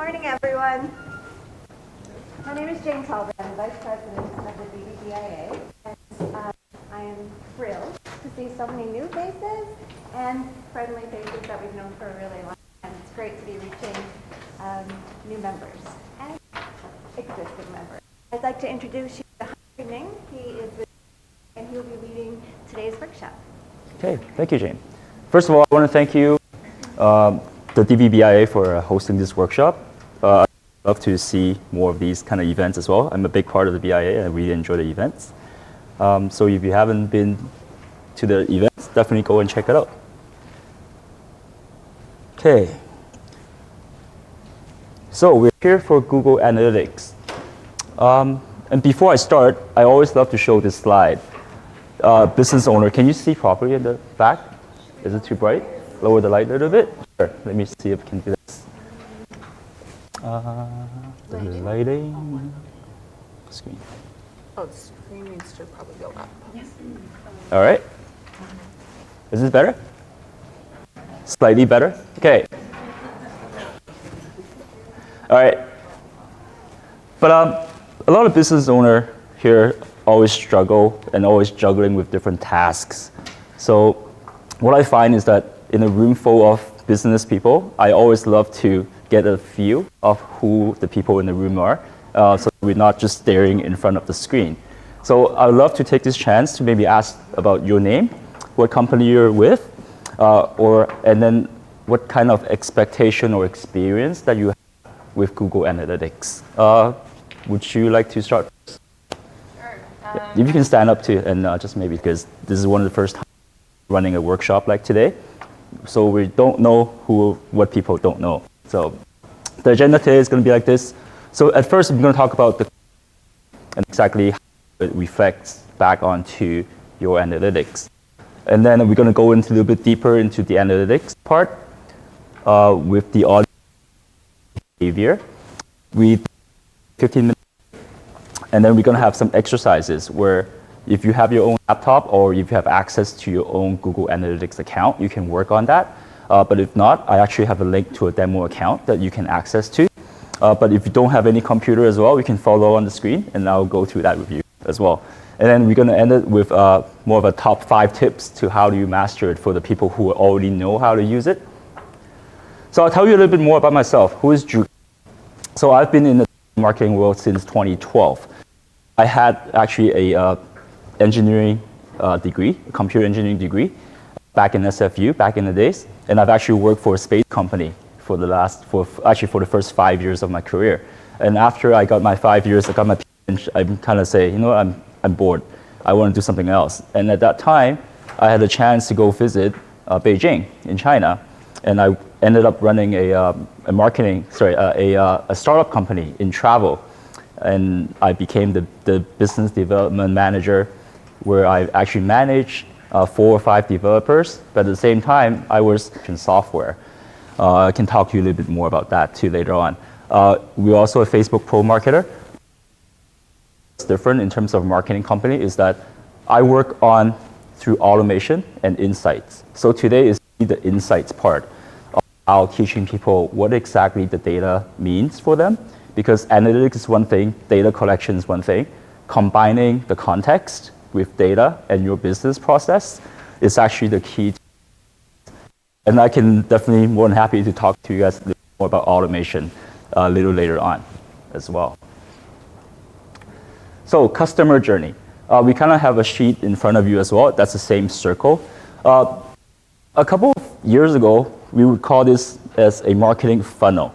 morning, everyone. My name is Jane Talbot. I'm the Vice President of the BBBIA, and I am thrilled to see so many new faces and friendly faces that we've known for a really long time. It's great to be reaching new members and existing members. I'd like to introduce you to Hunter Ning. He is with, and he will be leading today's workshop. Okay, thank you, Jane. First of all, I want to thank you, the DVBIA, for hosting this workshop. I'd love to see more of these kind of events as well. I'm a big part of the BIA and I really enjoy the events. So if you haven't been to the events, definitely go and check it out. Okay. So we're here for Google Analytics. And before I start, I always love to show this slide. Business owner, can you see properly in the back? Is it too bright? Lower the light a little bit? Sure. Let me see if I can do this. The lighting. Screen. Oh, the screen needs to probably go up. Yes. All right. Is this better? Slightly better? Okay. All right. But a lot of business owners here always struggle and always juggling with different tasks. So what I find is that in a room full of business people, I always love to get a feel of who the people in the room are, so we're not just staring in front of the screen. So I would love to take this chance to maybe ask about your name, what company you're with, and then what kind of expectation or experience that you have with Google Analytics. Would you like to start first? Sure. If you can stand up too, and just maybe because this is one of the first times running a workshop like today, so we don't know what people don't know. So the agenda today is going to be like this. So at first, we're going to talk about and exactly how it reflects back onto your analytics. And then we're going to go into a little bit deeper into the analytics part with the audience behavior. We 15 minutes, and then we're going to have some exercises where if you have your own laptop or if you have access to your own Google Analytics account, you can work on that. But if not, I actually have a link to a demo account that you can access to. But if you don't have any computer as well, you can follow on the screen, and I'll go through that with you as well. And then we're going to end it with more of a top 5 tips to how do you master it for the people who already know how to use it. So I'll tell you a little bit more about myself. Who is Drew? So I've been in the marketing world since 2012. I had actually a engineering degree, a computer engineering degree, back in SFU, back in the days. And I've actually worked for a space company for the first 5 years of my career. And after I got my 5 years, I got my PhD, I kind of say, you know, I'm bored. I want to do something else. And at that time, I had a chance to go visit Beijing in China. And I ended up running a startup company in travel. And I became the business development manager, where I actually managed 4 or 5 developers, but at the same time, I was in software. I can talk to you a little bit more about that too later on. We're also a Facebook Pro marketer. What's different in terms of marketing company is that I work on through automation and insights. So today is the insights part of how teaching people what exactly the data means for them, because analytics is one thing, data collection is one thing. Combining the context with data and your business process is actually the key. And I can definitely more than happy to talk to you guys a little more about automation a little later on as well. So customer journey. We kind of have a sheet in front of you as well. That's the same circle. A couple of years ago, we would call this as a marketing funnel.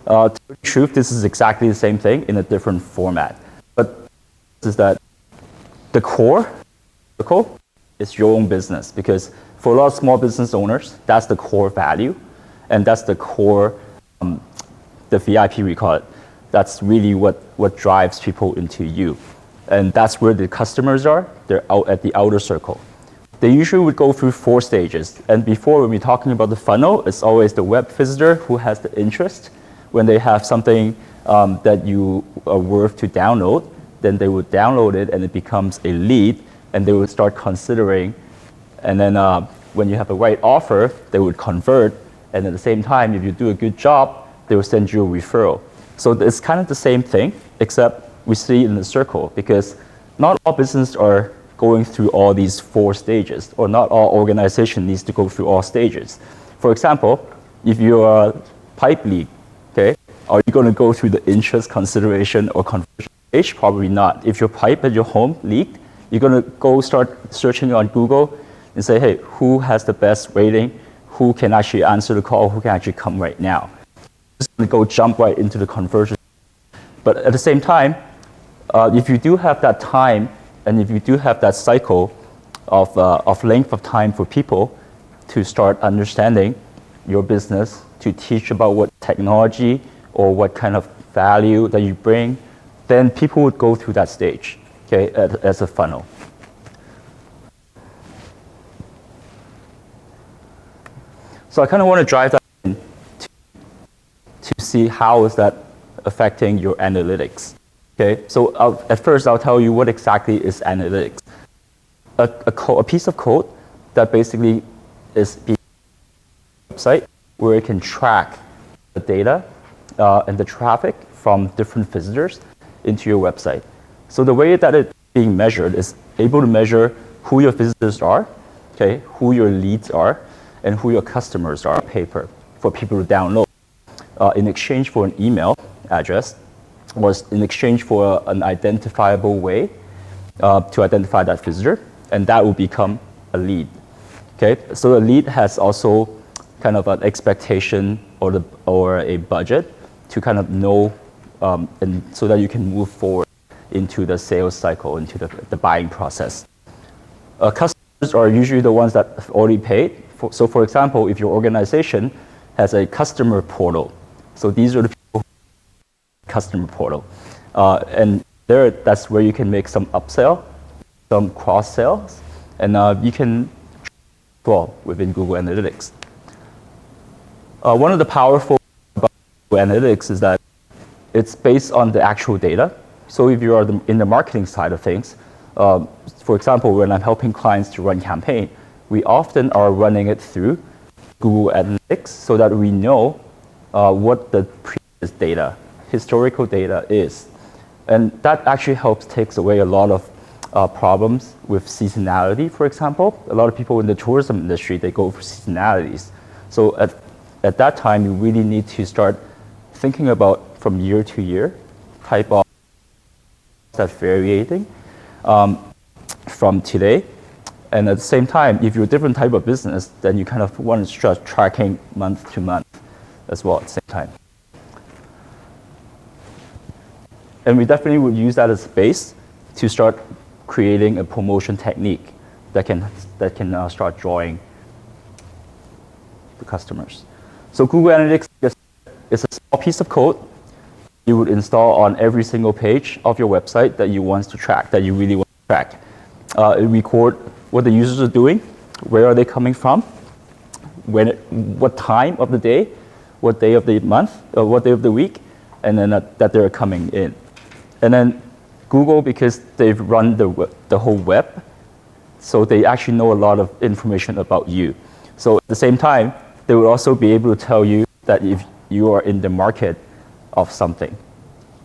To tell the truth, this is exactly the same thing in a different format. But this is that the core is your own business, because for a lot of small business owners, that's the core value, and that's the core, the VIP we call it. That's really what drives people into you. And that's where the customers are. They're out at the outer circle. They usually would go through 4 stages. And before, when we're talking about the funnel, it's always the web visitor who has the interest. When they have something that you are worth to download, then they would download it and it becomes a lead, and they would start considering. And then when you have the right offer, they would convert. And at the same time, if you do a good job, they will send you a referral. So it's kind of the same thing, except we see it in a circle, because not all businesses are going through all these 4 stages, or not all organization needs to go through all stages. For example, if you're a pipe leak, okay, are you going to go through the interest consideration or conversion stage? Probably not. If your pipe at your home leaked, you're going to go start searching on Google and say, hey, who has the best rating? Who can actually answer the call? Who can actually come right now? Just going to go jump right into the conversion. But at the same time, if you do have that time, and if you do have that cycle of length of time for people to start understanding your business, to teach about what technology or what kind of value that you bring, then people would go through that stage, okay, as a funnel. So I kind of want to drive that in to see how is that affecting your analytics. Okay, so at first I'll tell you what exactly is analytics. A piece of code that basically is a website where it can track the data and the traffic from different visitors into your website. So the way that it's being measured is able to measure who your visitors are, okay, who your leads are, and who your customers are on paper for people to download in exchange for an email address, or in exchange for an identifiable way to identify that visitor, and that will become a lead. Okay, so the lead has also kind of an expectation or a budget to kind of know, and so that you can move forward into the sales cycle, into the buying process. Customers are usually the ones that have already paid. So for example, if your organization has a customer portal, so these are the people customer portal. And that's where you can make some upsell, some cross sales, and you can well within Google Analytics. One of the powerful about Google Analytics is that it's based on the actual data. So if you are in the marketing side of things, for example, when I'm helping clients to run campaign, we often are running it through Google Analytics so that we know what the previous data, historical data is. And that actually takes away a lot of problems with seasonality, for example. A lot of people in the tourism industry, they go for seasonalities. So at that time, you really need to start thinking about from year to year type of that's varying from today. And at the same time, if you're a different type of business, then you kind of want to start tracking month to month as well at the same time. And we definitely would use that as a base to start creating a promotion technique that can start drawing the customers. So Google Analytics is a small piece of code you would install on every single page of your website that you want to track, that you really want to track. It records what the users are doing, where are they coming from, what time of the day, what day of the month, or what day of the week, and then that they're coming in. And then Google, because they've run the whole web, so they actually know a lot of information about you. So at the same time, they will also be able to tell you that if you are in the market of something.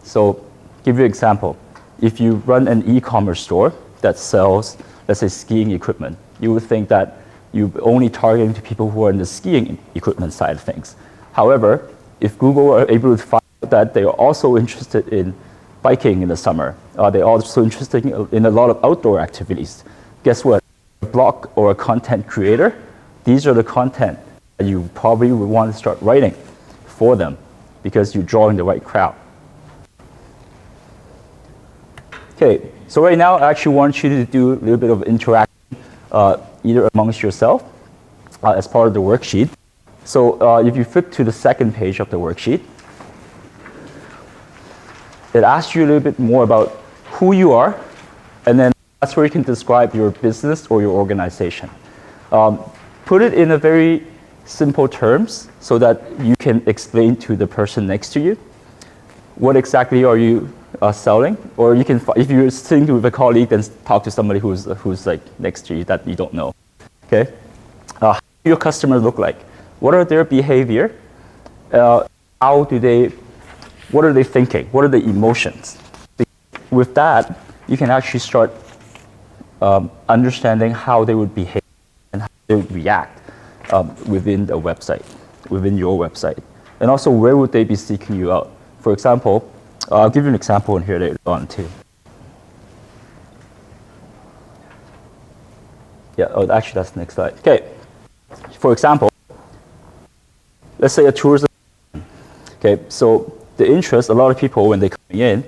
So give you an example. If you run an e-commerce store that sells, let's say, skiing equipment, you would think that you're only targeting to people who are in the skiing equipment side of things. However, if Google are able to find out that they are also interested in biking in the summer, they're also interested in a lot of outdoor activities, guess what? A blog or a content creator, these are the content that you probably would want to start writing for them because you're drawing the right crowd. Okay, so right now I actually want you to do a little bit of interaction either amongst yourself as part of the worksheet. So if you flip to the second page of the worksheet, it asks you a little bit more about who you are, and then that's where you can describe your business or your organization. Put it in a very simple terms so that you can explain to the person next to you what exactly are you selling, or you can, if you're sitting with a colleague, then talk to somebody who's like next to you that you don't know. Okay, how do your customers look like? What are their behavior? what are they thinking? What are the emotions? With that, you can actually start understanding how they would behave and how they would react within the website, within your website. And also, where would they be seeking you out? For example, I'll give you an example in here later on too. Yeah, oh, actually, that's the next slide. Okay, for example, let's say a tourism. Okay, so the interest, a lot of people when they're coming in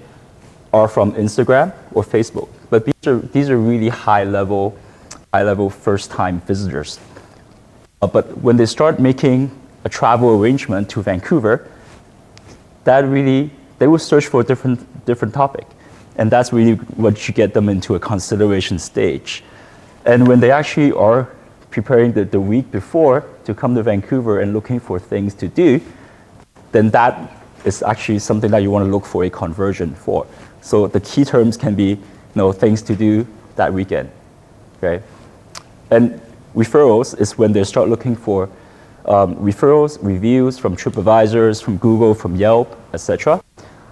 are from Instagram or Facebook, but these are really high level first-time visitors. But when they start making a travel arrangement to Vancouver, they will search for a different topic, and that's really what you get them into a consideration stage. And when they actually are preparing the week before to come to Vancouver and looking for things to do, then that is actually something that you want to look for a conversion for. So the key terms can be, things to do that weekend, okay? And referrals is when they start looking for referrals, reviews from TripAdvisors, from Google, from Yelp, etc.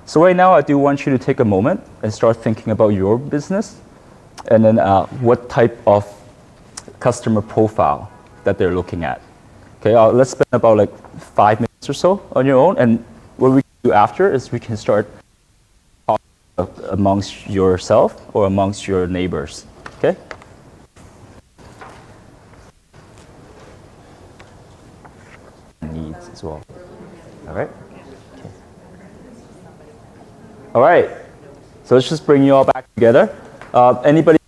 So right now, I do want you to take a moment and start thinking about your business, and then what type of customer profile that they're looking at. Okay, let's spend about like 5 minutes or so on your own, and what we can do after is we can start talking amongst yourself or amongst your neighbors. Okay. Needs as well. All right. Okay. All right. So let's just bring you all back together. Anybody?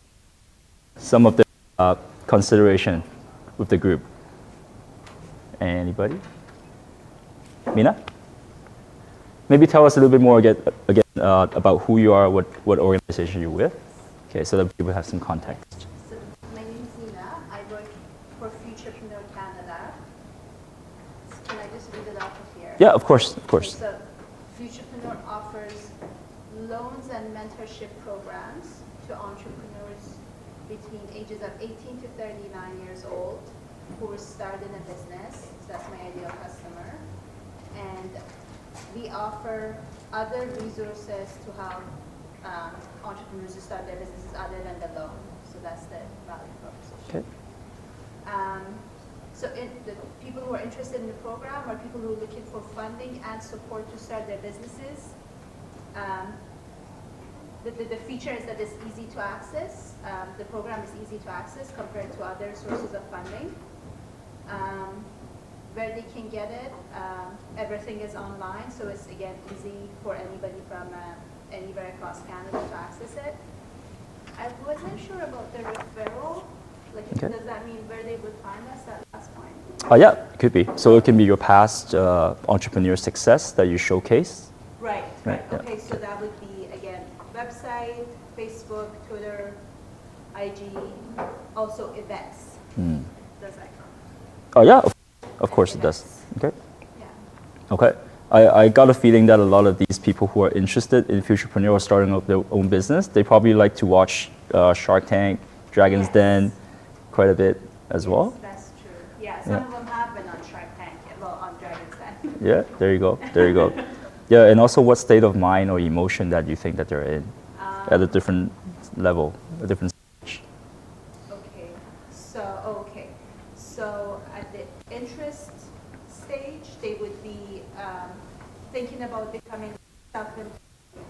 Some of the consideration with the group. Anybody? Mina? Maybe tell us a little bit more again about who you are, what organization you're with. Okay, so that people have some context. So my name is Nina. I work for Futurepreneur Canada. Can I just read it off of here? Yeah, of course, of course. Okay, so Futurepreneur offers loans and mentorship programs to entrepreneurs between ages of 18 to 39 years old who are starting a business. So that's my ideal customer. And we offer other resources to help entrepreneurs to start their businesses other than the loan. So that's the value proposition. Okay. So the people who are interested in the program are people who are looking for funding and support to start their businesses. The feature is that it's easy to access. The program is easy to access compared to other sources of funding. Where they can get it, everything is online, so it's again easy for anybody from anywhere across Canada to access it. I wasn't sure about the referral. Like, okay. Does that mean where they would find us at last point? Yeah, it could be. So it can be your past entrepreneur success that you showcase. Right. Yeah. Okay, so that would be, again, website, Facebook, Twitter, IG, also events. Does that count? Oh, yeah, of course it does. Okay. Yeah. Okay. I got a feeling that a lot of these people who are interested in Futurepreneur or starting up their own business, they probably like to watch Shark Tank, Dragon's Den quite a bit as well. That's true. Yeah, some of them have been on Shark Tank, well, on Dragon's Den. Yeah, there you go. There you go. Yeah, and also what state of mind or emotion that you think that they're in at a different level, a different stage. Okay. So at the interest stage, they would be thinking about becoming self-employed.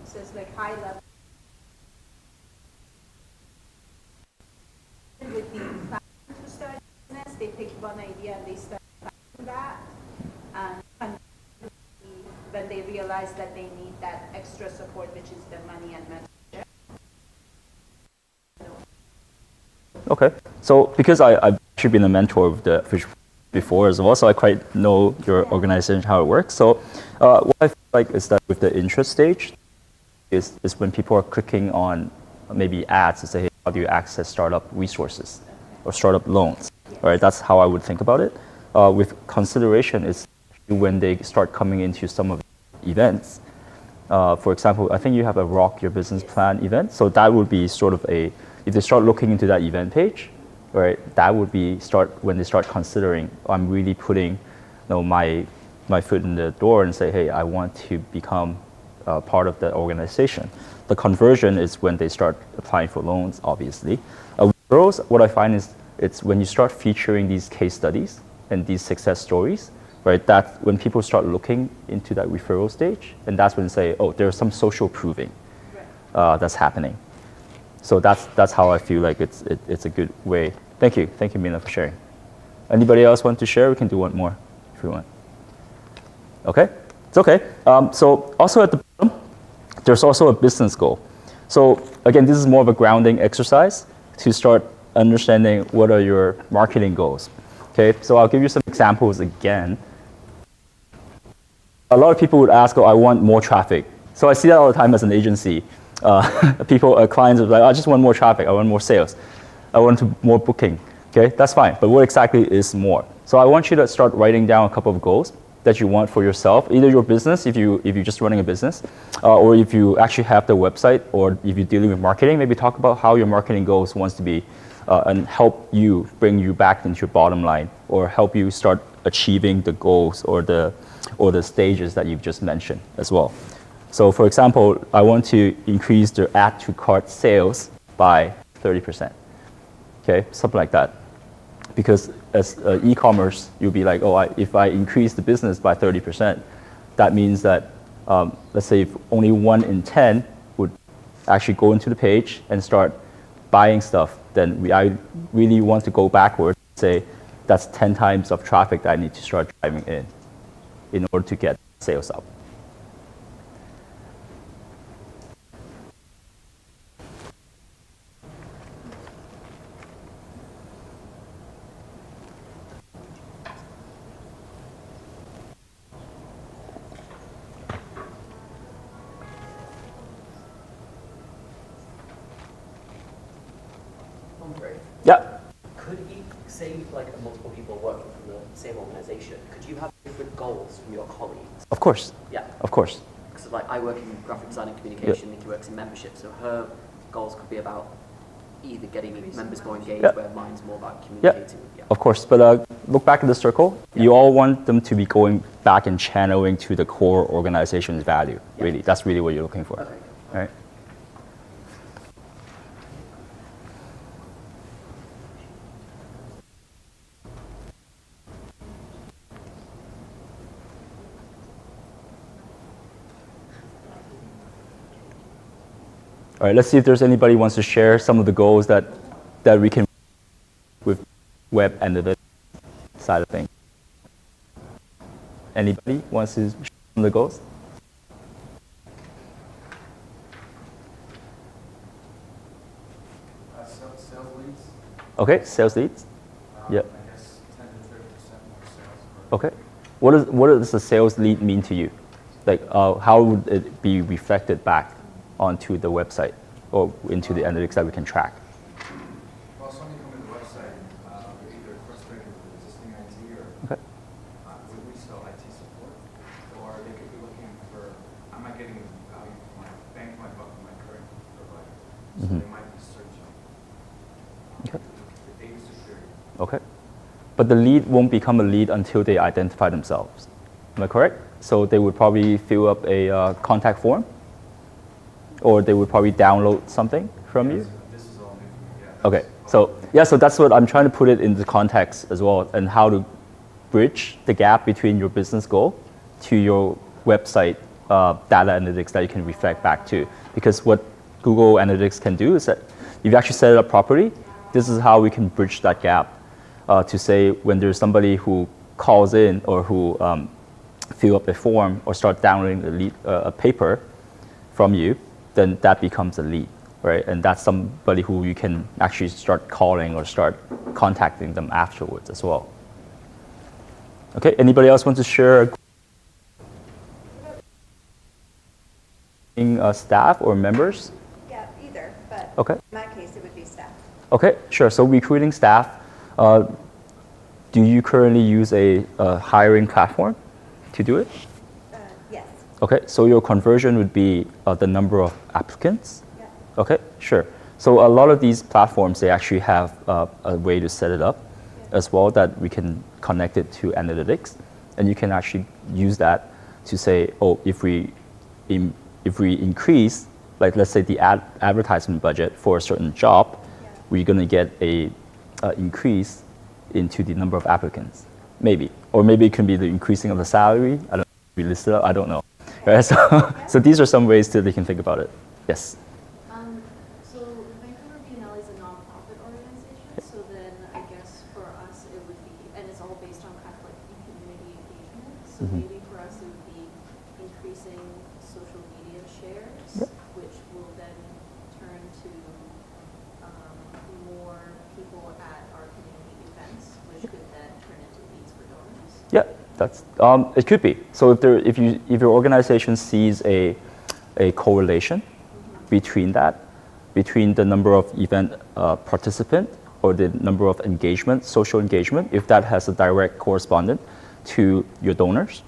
So it's like high level. Would be planning to start a business. They pick one idea and they start planning that. And when they realize that they need that extra support, which is the money and mentorship. Okay, so because I've actually been a mentor of the Future before as well, so I quite know your organization, how it works. So what I feel like is that with the interest stage is when people are clicking on maybe ads to say, hey, how do you access startup resources or startup loans? All right, that's how I would think about it. With consideration is when they start coming into some of the events. For example, I think you have a Rock Your Business Plan event. So that would be sort of if they start looking into that event page, right, that would be when they start considering, I'm really putting my my foot in the door and say, hey, I want to become part of the organization. The conversion is when they start applying for loans, obviously. Referrals, what I find is it's when you start featuring these case studies and these success stories, right? That's when people start looking into that referral stage, and that's when they say, oh, there's some social proving that's happening. So that's how I feel like it's a good way. Thank you, Mina, for sharing. Anybody else want to share? We can do one more if you want. Okay, it's okay. So also at the bottom, there's also a business goal. So again, this is more of a grounding exercise to start understanding what are your marketing goals. Okay, so I'll give you some examples again. A lot of people would ask, oh, I want more traffic. So I see that all the time as an agency. Clients are like, I just want more traffic, I want more sales, I want more booking. Okay, that's fine, but what exactly is more? So I want you to start writing down a couple of goals that you want for yourself, either your business, if you're just running a business, or if you actually have the website, or if you're dealing with marketing, maybe talk about how your marketing goals wants to be, and help you bring you back into your bottom line, or help you start achieving the goals or the stages that you've just mentioned as well. So for example, I want to increase the add to cart sales by 30%. Okay, something like that. Because as e-commerce, you'll be like, oh, if I increase the business by 30%, that means that, let's say if only 1 in 10 would actually go into the page and start buying stuff, then I really want to go backwards and say that's 10 times of traffic that I need to start driving in order to get sales up. Yeah. Could you say like multiple people working from the same organization? Could you have different goals from your colleagues? Of course. Yeah. Of course. Because like I work in graphic design and communication, Nikki works in membership, so her goals could be about either getting members more engaged, where mine's more about communicating. Yeah. Of course, but look back at the circle. Yeah. You all want them to be going back and channeling to the core organization's value. Yeah. Really, that's really what you're looking for. Okay. All right. All right, let's see if there's anybody who wants to share some of the goals that we can with web and the side of things. Anybody wants to share some of the goals? Sales leads. Okay, sales leads. Yeah. I guess 10 to 30% more sales. Okay. What does a sales lead mean to you? Like, how would it be reflected back onto the website or into the analytics that we can track? Well, somebody come to the website, they're either frustrated with existing IT or we sell IT support, or they could be looking for, am I getting value from my bang for my buck from my current provider? So they might be searching. The data security. Okay. But the lead won't become a lead until they identify themselves. Am I correct? So they would probably fill up a contact form, or they would probably download something from you? This is all new to me, yeah. Okay, so that's what I'm trying to put it into context as well, and how to bridge the gap between your business goal to your website data analytics that you can reflect back to. Because what Google Analytics can do is that if you actually set it up properly, this is how we can bridge that gap to say when there's somebody who calls in or who fill up a form or start downloading a paper from you, then that becomes a lead, right? And that's somebody who you can actually start calling or start contacting them afterwards as well. Okay, anybody else want to share staff or members? Yeah, either, but Okay. in my case, it would be staff. Okay, sure. So recruiting staff, do you currently use a hiring platform to do it? Yes. Okay, so your conversion would be the number of applicants? Yeah. Okay, sure. So a lot of these platforms, they actually have a way to set it up as well that we can connect it to analytics. and you can actually use that to say, oh, if we increase, like let's say the advertisement budget for a certain job, we're going to get a increase into the number of applicants, maybe, or maybe it can be the increasing of the salary. I don't know. We listed up. I don't know. Right? So these are some ways that they can think about it. Yes. So Vancouver Biennale is a nonprofit organization. So then I guess for us it would be, and it's all based on kind of like community engagement. So maybe for us it would be increasing social media shares, which will then turn to more people at our community events, which could then turn into leads for donors. Yeah, that's it could be. So if your organization sees a correlation between the number of event participant or the number of engagement, social engagement, if that has a direct correspondent to your donors,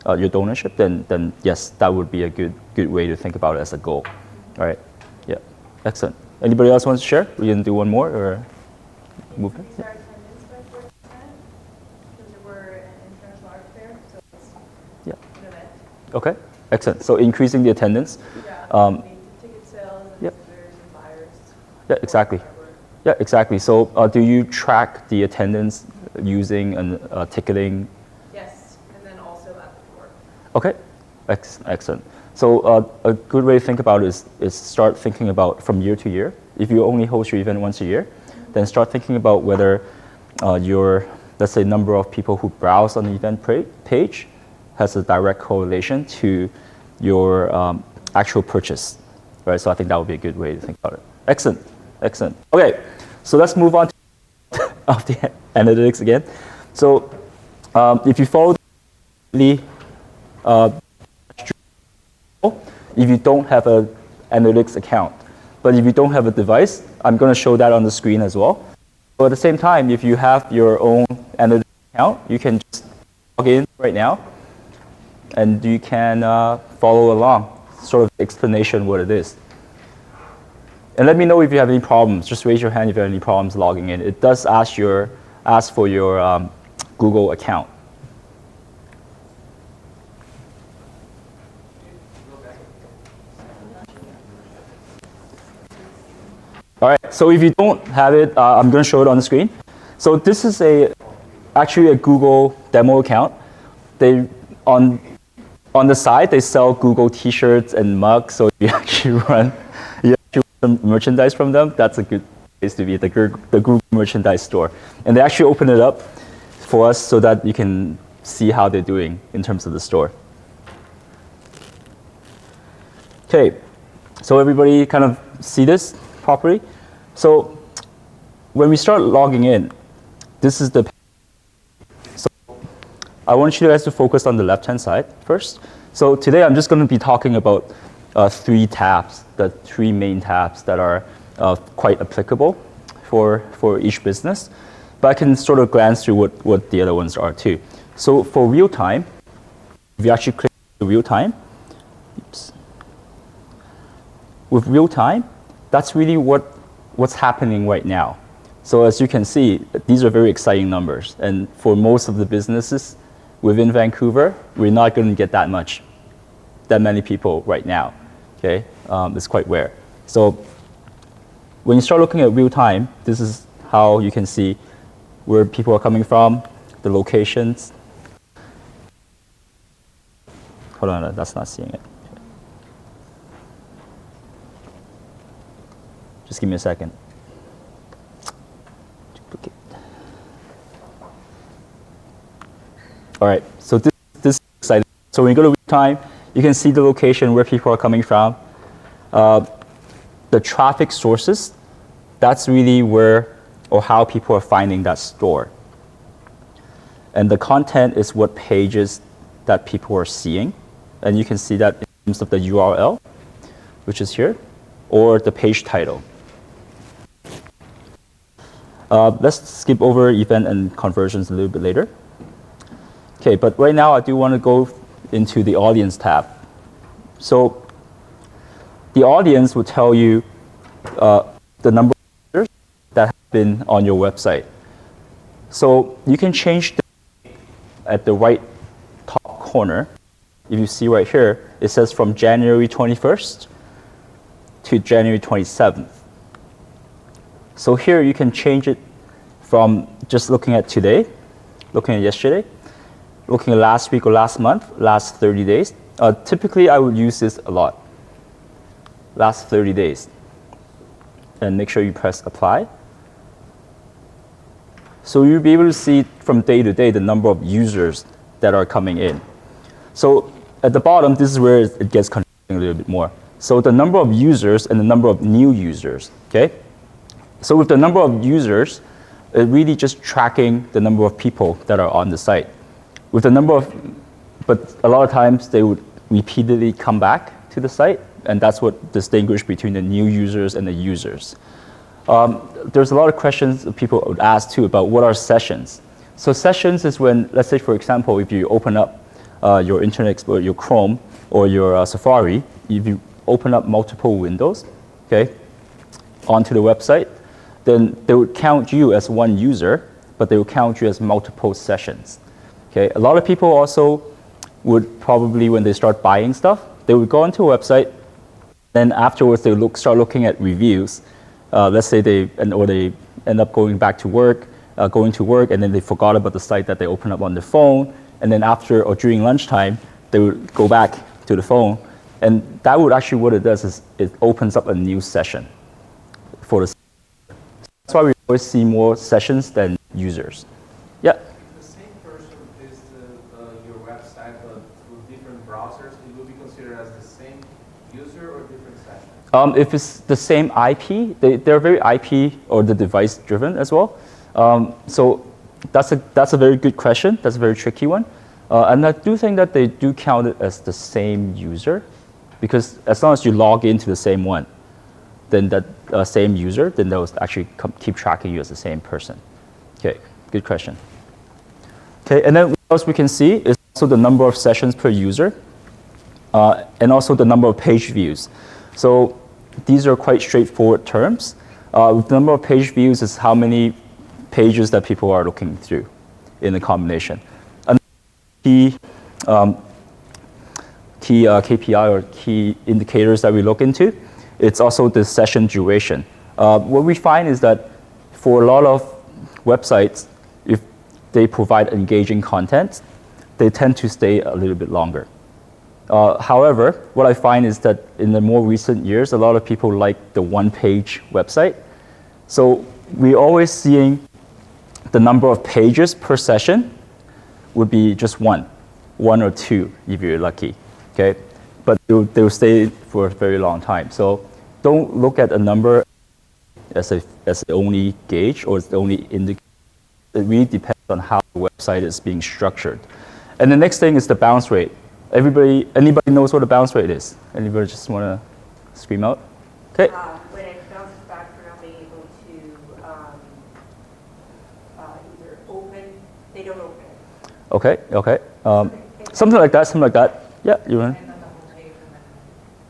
your donorship, then yes, that would be a good way to think about it as a goal. All right. Yeah. Excellent. Anybody else wants to share? We can do one more or move on. Increase our attendance by 4% because we're an international art fair, so it's an event. Okay. Excellent. So increasing the attendance. Yeah, ticket sales and visitors and buyers. Yeah, exactly. Yeah, exactly. So do you track the attendance using ticketing? Yes, and then also at the door. Okay, excellent. So a good way to think about it is start thinking about from year to year. If you only host your event once a year, then start thinking about whether your, let's say, number of people who browse on the event page has a direct correlation to your actual purchase, right? So I think that would be a good way to think about it. Excellent, excellent. Okay, so let's move on to of the analytics again. So if you follow the if you don't have an analytics account, but if you don't have a device, I'm going to show that on the screen as well. So at the same time, if you have your own analytics account, you can just log in right now, and you can follow along, sort of explanation what it is. And let me know if you have any problems. Just raise your hand if you have any problems logging in. It does ask for your Google account. All right, so if you don't have it, I'm going to show it on the screen. So this is actually a Google demo account. They on the side they sell Google T-shirts and mugs. So if you actually run some merchandise from them, that's a good place to be, the Google merchandise store. And they actually open it up for us so that you can see how they're doing in terms of the store. Okay, so everybody kind of see this properly. So when we start logging in, this is the page. So I want you guys to focus on the left-hand side first. So today I'm just going to be talking about three tabs, the three main tabs that are quite applicable for each business. But I can sort of glance through what the other ones are too. So for real time, if you actually click the real time, with real time, that's really what's happening right now. So as you can see, these are very exciting numbers. And for most of the businesses within Vancouver, we're not going to get that many people right now. Okay, it's quite rare. So when you start looking at real time, this is how you can see where people are coming from, the locations. Hold on, that's not seeing it. Just give me a second. Duplicate. All right, so this is exciting. So when you go to real time, you can see the location where people are coming from. The traffic sources, that's really where or how people are finding that store. And the content is what pages that people are seeing. And you can see that in terms of the URL, which is here, or the page title. Let's skip over event and conversions a little bit later. Okay, but right now I do want to go into the audience tab. So the audience will tell you the number of users that have been on your website. So you can change at the right corner, if you see right here, it says from January 21st to January 27th. So here you can change it from just looking at today, looking at yesterday, looking at last week or last month, last 30 days. Typically, I would use this a lot. Last 30 days. And make sure you press apply. So you'll be able to see from day to day the number of users that are coming in. So at the bottom, this is where it gets confusing a little bit more. So the number of users and the number of new users, okay? So with the number of users, it really just tracking the number of people that are on the site. With the number of, but a lot of times they would repeatedly come back to the site, and that's what distinguishes between the new users and the users. There's a lot of questions that people would ask too about what are sessions. So sessions is when, let's say for example, if you open up your Internet Explorer, your Chrome, or your Safari, if you open up multiple windows, okay, onto the website, then they would count you as one user, but they would count you as multiple sessions. Okay, a lot of people also would probably, when they start buying stuff, they would go onto a website, then afterwards they would start looking at reviews. Let's say they end up going back to work, and then they forgot about the site that they opened up on their phone, and then after or during lunchtime, they would go back to the phone, and that would actually, what it does is it opens up a new session for the. That's why we always see more sessions than users. Yeah. The same person is your website, but through different browsers, it will be considered as the same user or different session? If it's the same IP, they're very IP or the device driven as well. So that's a very good question. That's a very tricky one. And I do think that they do count it as the same user, because as long as you log into the same one, then that same user, then they'll actually keep tracking you as the same person. Okay, good question. Okay, and then what else we can see is also the number of sessions per user, and also the number of page views. So these are quite straightforward terms. The number of page views is how many pages that people are looking through in the combination. Another key KPI or key indicators that we look into, it's also the session duration. What we find is that for a lot of websites, if they provide engaging content, they tend to stay a little bit longer. However, what I find is that in the more recent years, a lot of people like the one-page website. So we're always seeing the number of pages per session would be just one or two if you're lucky, okay? But they'll stay for a very long time. So don't look at a number as the only gauge or as the only indicator. It really depends on how the website is being structured. And the next thing is the bounce rate. Anybody knows what a bounce rate is? Anybody just want to scream out? Okay. When it bounces back for not being able to either open, they don't open it. Okay. Something like that. Yeah, you want. And then the whole page and then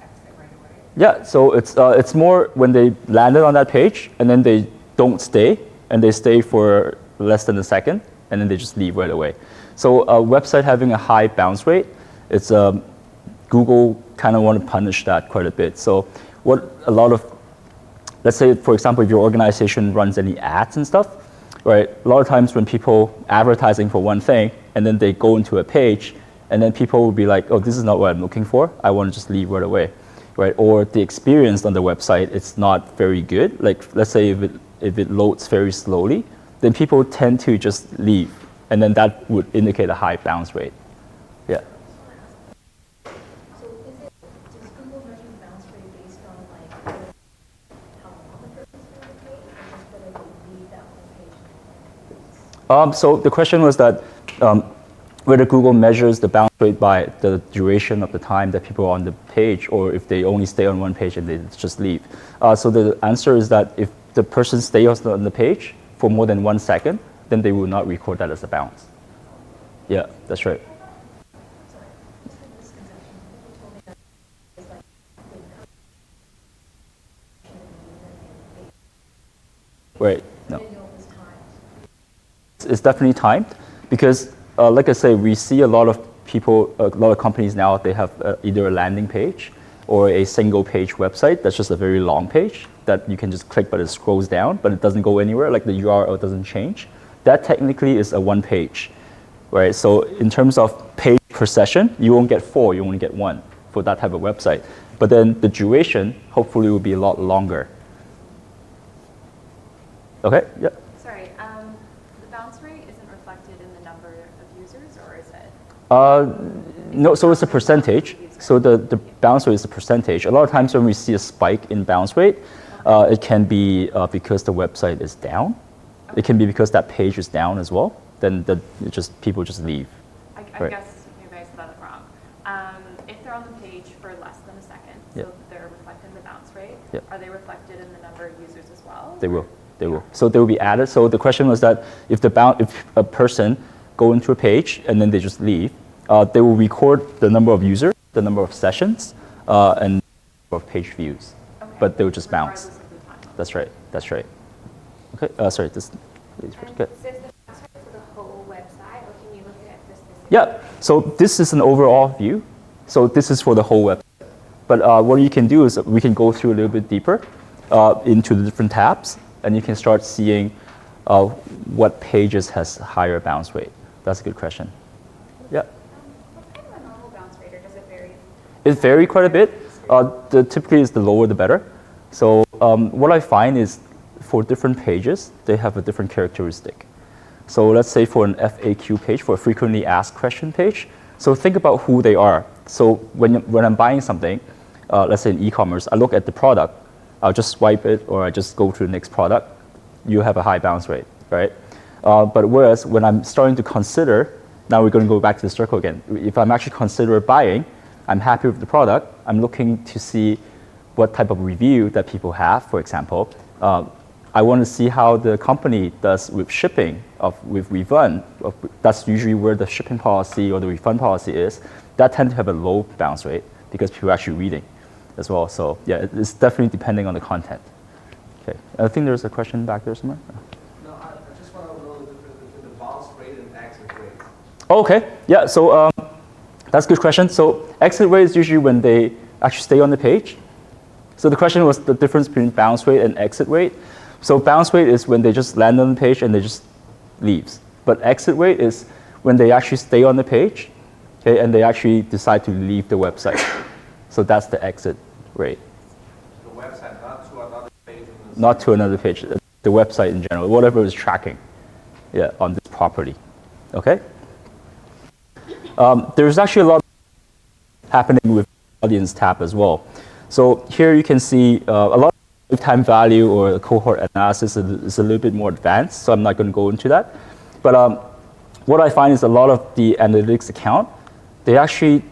exit right away. Yeah, so it's more when they landed on that page and then they don't stay, and they stay for less than a second, and then they just leave right away. So a website having a high bounce rate, it's Google kind of want to punish that quite a bit. So what a lot of, let's say for example, if your organization runs any ads and stuff, right? A lot of times when people advertising for one thing and then they go into a page and then people will be like, oh, this is not what I'm looking for. I want to just leave right away, right? Or the experience on the website, it's not very good. Like let's say if it loads very slowly, then people tend to just leave, and then that would indicate a high bounce rate. Yeah. So does Google measure the bounce rate based on like how long the person's been on the page, or just whether they leave that one page? So the question was that whether Google measures the bounce rate by the duration of the time that people are on the page, or if they only stay on one page and they just leave. So the answer is that if the person stays on the page for more than 1 second, then they will not record that as a bounce. Yeah, that's right. Right, no. It's definitely timed because, like I say, we see a lot of a lot of companies now, they have either a landing page or a single page website that's just a very long page that you can just click, but it scrolls down, but it doesn't go anywhere, like the URL doesn't change. That technically is a one page, right? So in terms of page per session, you won't get 4, you only get 1 for that type of website. But then the duration hopefully will be a lot longer. Okay, yeah. Sorry, the bounce rate isn't reflected in the number of users, or is it? No, so it's a percentage. So the bounce rate is a percentage. A lot of times when we see a spike in bounce rate, it can be because the website is down. It can be because that page is down as well. Then people just leave. I Right. guess maybe I said that wrong. If they're on the page for less than a second, so Yeah. they're reflecting the bounce rate, Yeah. are they reflected in the number of users as well? They will. They will. So they will be added. So the question was that if a person go into a page and then they just leave, they will record the number of users, the number of sessions, and number of page views. Okay. But they will just bounce. Regardless of the time. That's right. That's right. Okay. Sorry. This. Please. Good. So is the password for the whole website, or can you look at this specific? Yeah. So this is an overall view. So this is for the whole website. But what you can do is we can go through a little bit deeper into the different tabs, and you can start seeing what pages has higher bounce rate. That's a good question. Yeah. What's kind of a normal bounce rate, or does it vary? It varies quite a bit. Typically, is the lower the better. So what I find is for different pages, they have a different characteristic. So let's say for an FAQ page, for a frequently asked question page, so think about who they are. So when I'm buying something, let's say in e-commerce, I look at the product, I'll just swipe it or I just go to the next product, you have a high bounce rate, right? But whereas when I'm starting to consider, now we're going to go back to the circle again. If I'm actually consider buying, I'm happy with the product, I'm looking to see what type of review that people have, for example. I want to see how the company does with shipping, with refund. That's usually where the shipping policy or the refund policy is. That tends to have a low bounce rate because people are actually reading as well. So yeah, it's definitely depending on the content. Okay, I think there's a question back there somewhere. No, I just want to know the difference between the bounce rate and exit rate. Oh, okay, yeah, so that's a good question. So exit rate is usually when they actually stay on the page. So the question was the difference between bounce rate and exit rate. So bounce rate is when they just land on the page and they just leaves. But exit rate is when they actually stay on the page, okay, and they actually decide to leave the website. So that's the exit rate. The website, not to another page. Not to another page, the website in general, whatever is tracking, yeah, on this property, okay? There's actually a lot happening with audience tab as well. So here you can see a lot of lifetime value or the cohort analysis is a little bit more advanced, so I'm not going to go into that. But what I find is a lot of the analytics account, they actually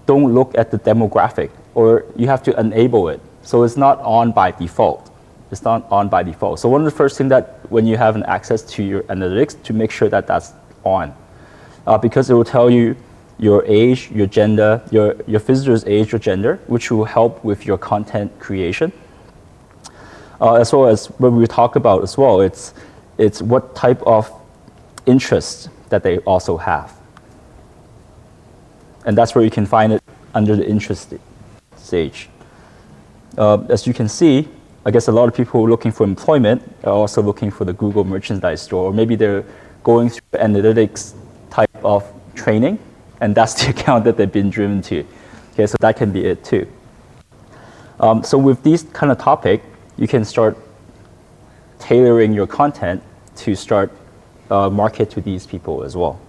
don't look at the demographic, or you have to enable it. So it's not on by default. It's not on by default. So one of the first things that when you have an access to your analytics, to make sure that that's on. Because it will tell you your age, your gender, your visitor's age or gender, which will help with your content creation. As well as what we talk about as well, it's what type of interest that they also have. And that's where you can find it under the interest stage. As you can see, I guess a lot of people looking for employment are also looking for the Google Merchandise Store, or maybe they're going through analytics type of training, and that's the account that they've been driven to. Okay, so that can be it too. So with these kind of topic, you can start tailoring your content to start market to these people as well.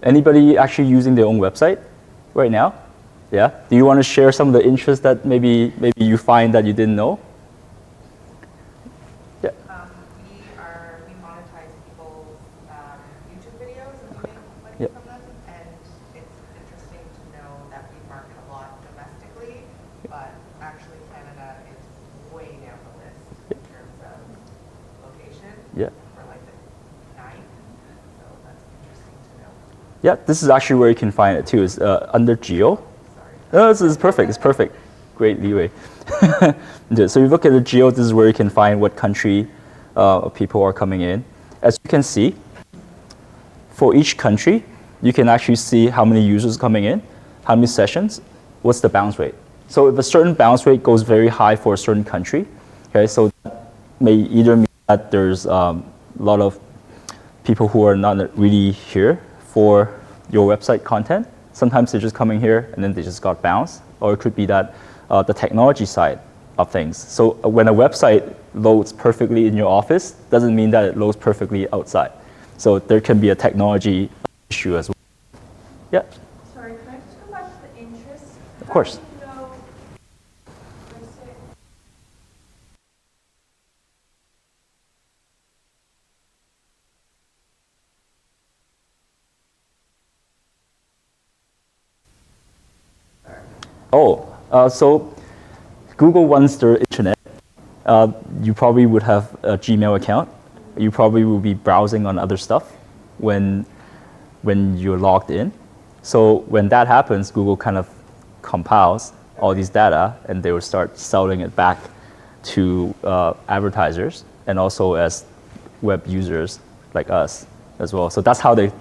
Anybody actually using their own website right now? Yeah. Do you want to share some of the interests that maybe you find that you didn't know? Yeah. We monetize people's YouTube videos and we make money Yep. from them. And it's interesting to know that we market a lot domestically, but actually Canada is way down the list in terms of location. Yeah. We're like the 9th, so that's interesting to know. Yeah, this is actually where you can find it too, is under geo. No, this is perfect, it's perfect. Great leeway. So you look at the geo, this is where you can find what country people are coming in. As you can see, for each country, you can actually see how many users coming in, how many sessions, what's the bounce rate. So if a certain bounce rate goes very high for a certain country, okay, so that may either mean that there's a lot of people who are not really here for your website content. Sometimes they're just coming here and then they just got bounced. Or it could be that the technology side of things. So when a website loads perfectly in your office, doesn't mean that it loads perfectly outside. So there can be a technology issue as well. Yeah, Sorry, can I just go back to the interest? of course. How do you know, let's say, So Google runs their internet. You probably would have a Gmail account. You probably will be browsing on other stuff when you're logged in. So when that happens, Google kind of compiles all these data and they will start selling it back to advertisers and also as web users like us as well. So that's how they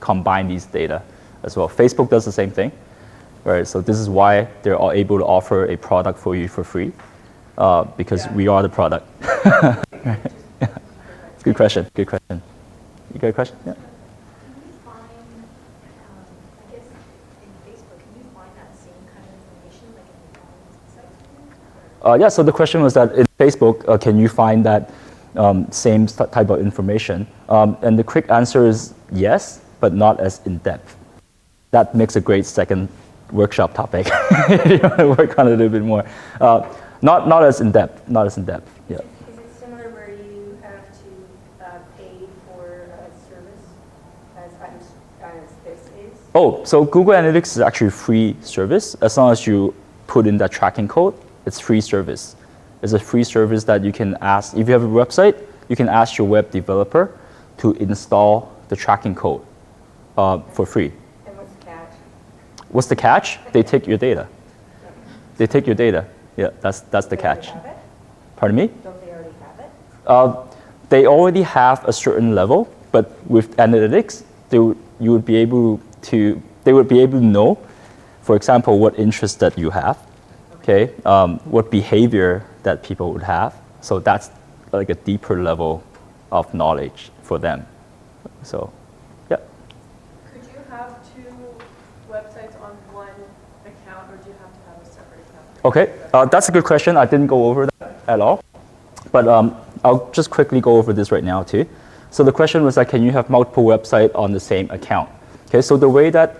combine these data as well. Facebook does the same thing, right? So this is why they're all able to offer a product for you for free because we are the product. It's a good question. Good question. You got a question? Yeah. Can you find, I guess, in Facebook, can you find that same kind of information like in the sites? Yeah, so the question was that in Facebook, can you find that same type of information? And the quick answer is yes, but not as in-depth. That makes a great second workshop topic. You want to work on it a little bit more. Not as in-depth, not as in-depth, yeah. is it similar where you have to pay for a service as this is? Oh, so Google Analytics is actually a free service. As long as you put in that tracking code, it's free service. It's a free service that you can ask, if you have a website, you can ask your web developer to install the tracking code for free. And what's the catch? What's the catch? They take your data. They take your data. Yeah, that's the catch. Have it? Pardon me? Don't they already have it? They already have a certain level, but with analytics, they would be able to know, for example, what interest that you have, okay, what behavior that people would have. So that's like a deeper level of knowledge for them. So, yeah. Could you have two websites on one account, or do you have to have a separate account? Okay, that's a good question. I didn't go over that at all, but I'll just quickly go over this right now too. So the question was that can you have multiple websites on the same account? Okay, so the way that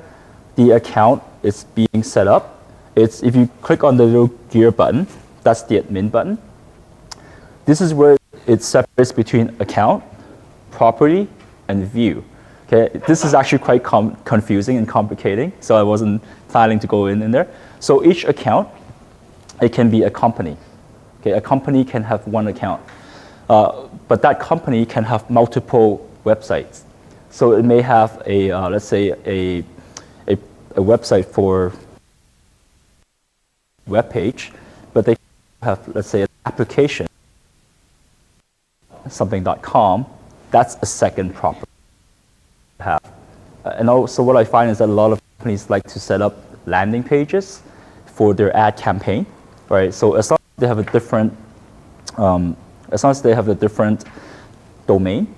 the account is being set up, it's if you click on the little gear button, that's the admin button. This is where it separates between account, property, and view. Okay, this is actually quite confusing and complicating, so I wasn't planning to go in there. So each account, it can be a company. Okay, a company can have one account, but that company can have multiple websites. So it may have a, let's say, a website for web page, but they have, let's say, an application, something.com. That's a second property to have. And also what I find is that a lot of companies like to set up landing pages for their ad campaign, right? So as long as they have a different, domain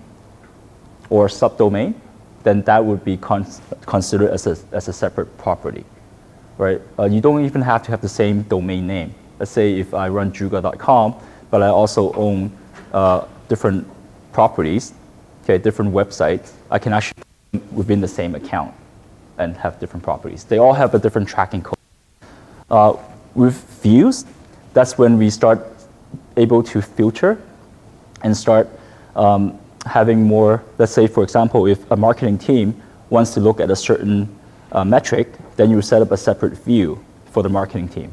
or subdomain, then that would be considered as a separate property, right? You don't even have to have the same domain name. Let's say if I run juga.com, but I also own different properties, okay, different websites, I can actually put them within the same account and have different properties. They all have a different tracking code. With views, that's when we start able to filter and start having more, let's say, for example, if a marketing team wants to look at a certain metric, then you set up a separate view for the marketing team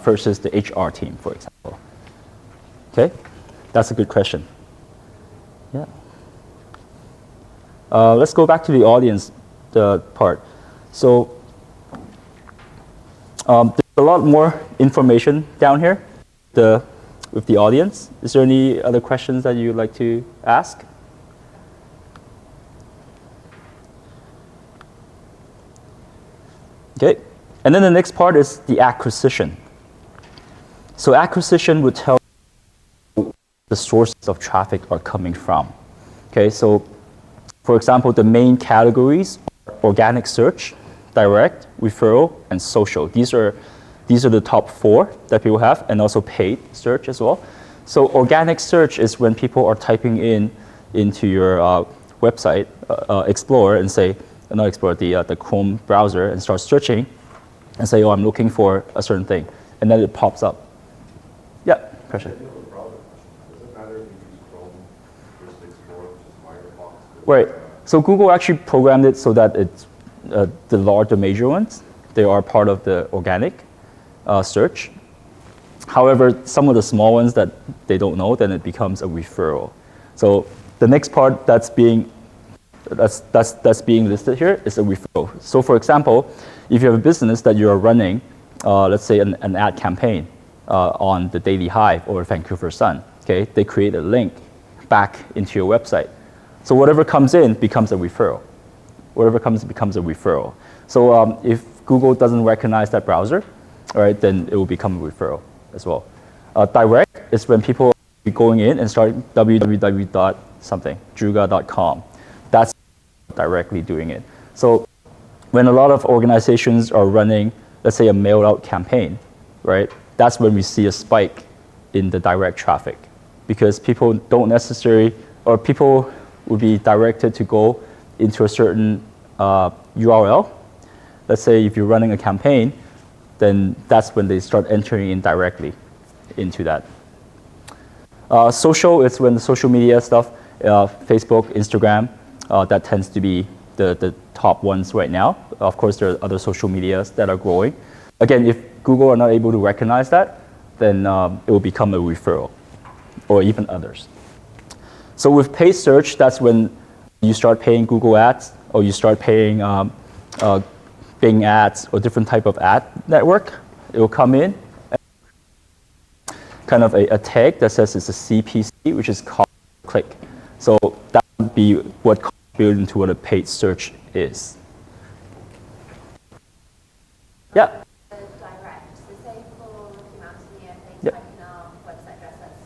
versus the HR team, for example. Okay, that's a good question. Yeah. Let's go back to the audience part. So there's a lot more information down here with the audience. Is there any other questions that you'd like to ask? Okay, and then the next part is the acquisition. So acquisition would tell the sources of traffic are coming from. Okay, so for example, the main categories are organic search, direct, referral, and social. These are the top 4 that people have, and also paid search as well. So organic search is when people are typing into your website, Explorer, and say, not Explorer, the Chrome browser, and start searching, and say, oh, I'm looking for a certain thing, and then it pops up. Yeah, question. Does it matter if you use Chrome versus Explorer versus Firefox? Right. So Google actually programmed it so that it's the large, the major ones, they are part of the organic search. However, some of the small ones that they don't know, then it becomes a referral. So the next part that's being listed here is a referral. So for example, if you have a business that you are running, let's say an ad campaign on the Daily Hive or Vancouver Sun, okay, they create a link back into your website. So whatever comes in becomes a referral. Whatever comes becomes a referral. So if Google doesn't recognize that browser, all right, then it will become a referral as well. Direct is when people are going in and start www.something, druga.com. That's directly doing it. So when a lot of organizations are running, let's say a mailed out campaign, right, that's when we see a spike in the direct traffic, because people don't necessarily, or people would be directed to go into a certain URL. Let's say if you're running a campaign, then that's when they start entering in directly into that. Social is when the social media stuff, Facebook, Instagram, that tends to be the top ones right now. Of course, there are other social medias that are growing. Again, if Google are not able to recognize that, then it will become a referral, or even others. So with paid search, that's when you start paying Google ads, or you start paying Bing ads, or different type of ad network. It will come in, kind of a tag that says it's a CPC, which is cost per click. So that would be what contributes into what a paid search is. Yeah. Direct. So say for Rocky Mountaineer, if they Yep. type in our website address, that's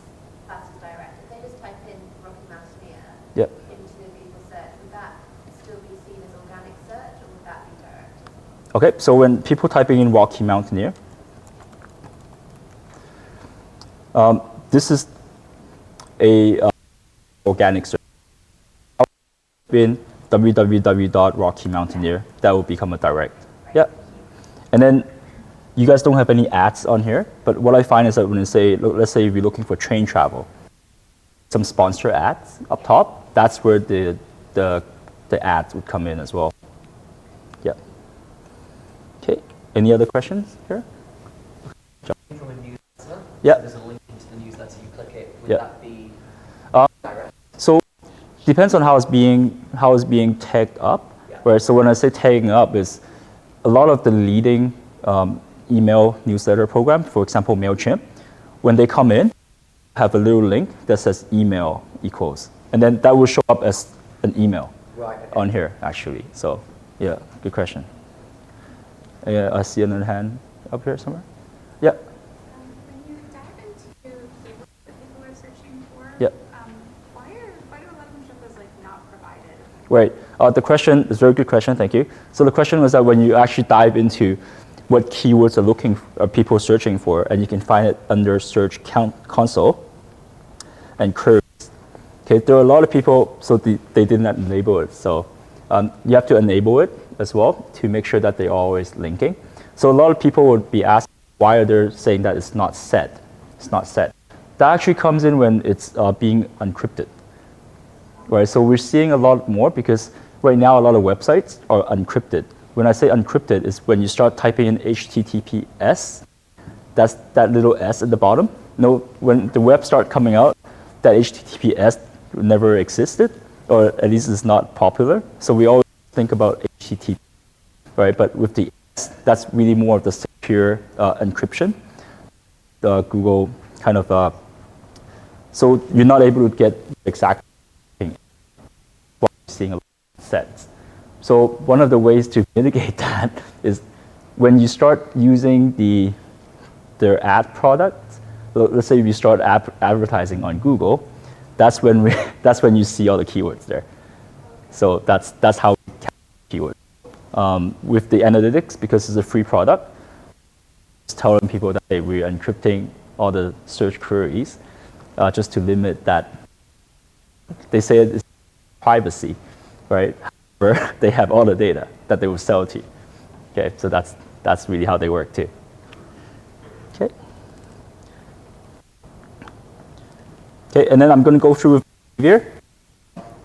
classed as direct. If they just type in Rocky Mountaineer Yep. into the Google search, would that still be seen as organic search, or would that be direct? Okay, so when people typing in Rocky Mountaineer, this is a organic search. In www.rockymountaineer, that will become a direct. Yeah. And then you guys don't have any ads on here, but what I find is that when you say, let's say if you're looking for train travel, some sponsor ads up top, that's where the ads would come in as well. Yeah. Okay. Any other questions here? From a newsletter, Yeah. there's a link into the newsletter, you click it, would Yeah. that be direct? So depends on how it's being tagged up, Yeah. right? So when I say tagging up, is a lot of the leading email newsletter program, for example, MailChimp, when they come in, have a little link that says email equals, and then that will show up as an email Right. Okay. on here actually. So yeah, good question. Yeah, I see another hand up here somewhere. Yeah. When you dive into keywords that people are searching for, Yep. why do a lot of them show up as like not provided? Right. The question is a very good question. Thank you. So the question was that when you actually dive into what keywords are people searching for, and you can find it under Search Console and curves. Okay, there are a lot of people, so they did not enable it. So you have to enable it as well to make sure that they're always linking. So a lot of people would be asking, why are they saying that it's not set? It's not set. That actually comes in when it's being encrypted. Right, so we're seeing a lot more because right now a lot of websites are encrypted. When I say encrypted, is when you start typing in HTTPS, that's that little S at the bottom. No, when the web start coming out, that HTTPS never existed, or at least it's not popular. So we always think about HTTP, right? But with the S, that's really more of the secure encryption. The Google kind of, so you're not able to get exact seeing a lot of sets. So one of the ways to mitigate that is when you start using their ad product, let's say if you start advertising on Google, that's when you see all the keywords there. So that's how we capture keywords. With the analytics, because it's a free product, just telling people that, hey, we're encrypting all the search queries just to limit that. They say it's privacy, right? However, they have all the data that they will sell to you. Okay, so that's really how they work too. Okay. Okay, and then I'm going to go through Behaviour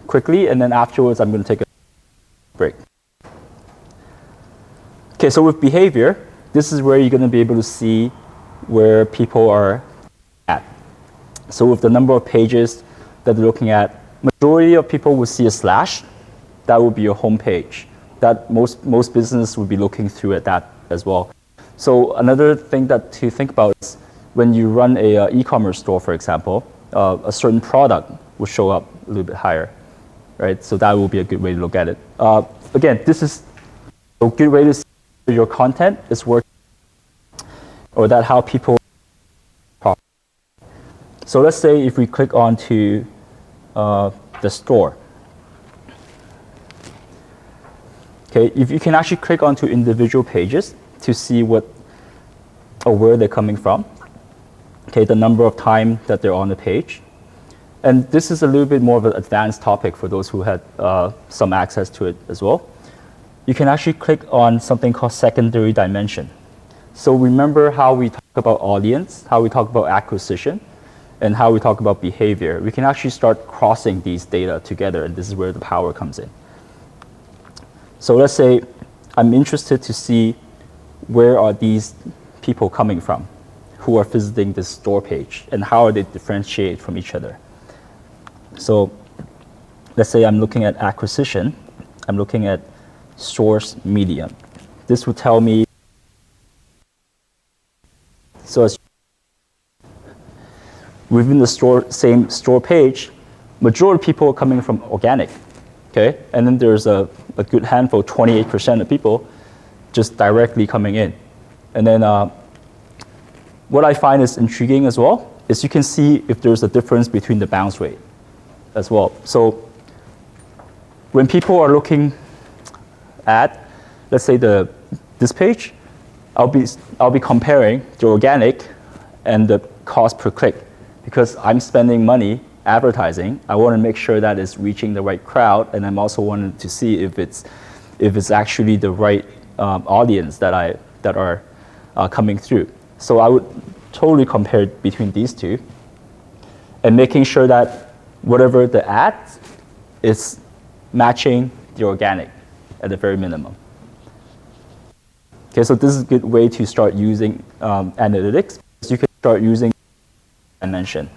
quickly, and then afterwards I'm going to take a break. Okay, so with Behaviour, this is where you're going to be able to see where people are at. So with the number of pages that they're looking at, majority of people will see a slash. That would be your home page. That most businesses would be looking through at that as well. So another thing that to think about is when you run a e-commerce store, for example, a certain product will show up a little bit higher, right? So that will be a good way to look at it. Again, this is a good way to see your content is working, or that how people. So let's say if we click onto the store. Okay, if you can actually click onto individual pages to see what or where they're coming from. Okay, the number of time that they're on the page. And this is a little bit more of an advanced topic for those who had some access to it as well. You can actually click on something called secondary dimension. So remember how we talk about audience, how we talk about acquisition, and how we talk about behavior. We can actually start crossing these data together, and this is where the power comes in. So let's say I'm interested to see where are these people coming from who are visiting this store page, and how are they differentiate from each other. So let's say I'm looking at acquisition, I'm looking at source medium. This would tell me, so as within the same store page, majority of people are coming from organic, okay? And then there's a good handful, 28% of people just directly coming in. And then what I find is intriguing as well is you can see if there's a difference between the bounce rate as well. So when people are looking at, let's say this page, I'll be comparing the organic and the cost per click, because I'm spending money advertising. I want to make sure that it's reaching the right crowd, and I'm also wanting to see if it's actually the right audience that are coming through. So I would totally compare between these two, and making sure that whatever the ad is matching the organic at the very minimum. Okay, so this is a good way to start using analytics. You can start using dimension,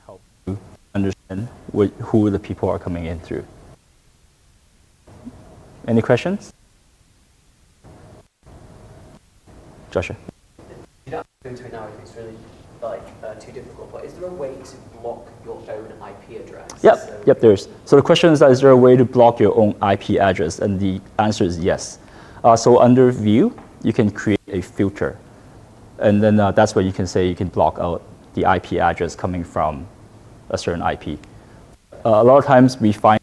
help you understand who the people are coming in through. Any questions? Joshua. You don't have to go into it now if it's really too difficult, but is there a way to block your own IP address? Yep, there is. So the question is there a way to block your own IP address? And the answer is yes. So under View, you can create a filter. And then that's where you can say you can block out the IP address coming from a certain IP. A lot of times we find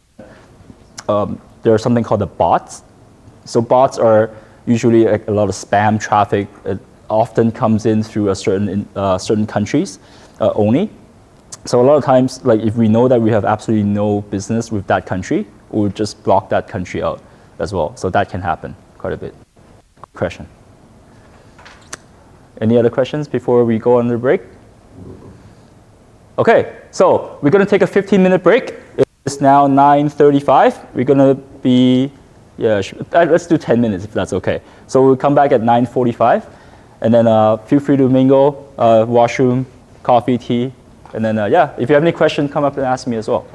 there's something called the bots. So bots are usually a lot of spam traffic. It often comes in through a certain countries only. So a lot of times, like if we know that we have absolutely no business with that country, we'll just block that country out as well. So that can happen quite a bit. Question. Any other questions before we go on the break? Okay, so we're going to take a 15-minute break. It's now 9:35. We're going to be, let's do 10 minutes if that's okay. So we'll come back at 9:45, and then feel free to mingle, washroom, coffee, tea, and then if you have any questions, come up and ask me as well.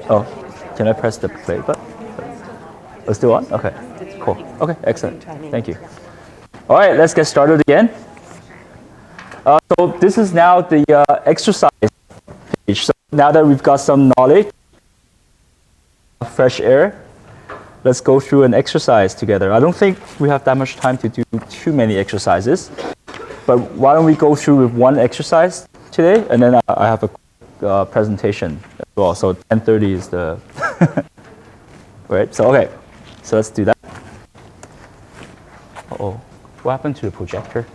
Oh, can I press the play button? Oh, still on? Okay, cool. Okay, excellent. Thank you. All right, let's get started again. So this is now the exercise page. So now that we've got some knowledge, fresh air, let's go through an exercise together. I don't think we have that much time to do too many exercises, but why don't we go through with one exercise today, and then I have a quick presentation as well. So 10:30 is the right. So okay, so let's do that. Uh-oh, what happened to the projector?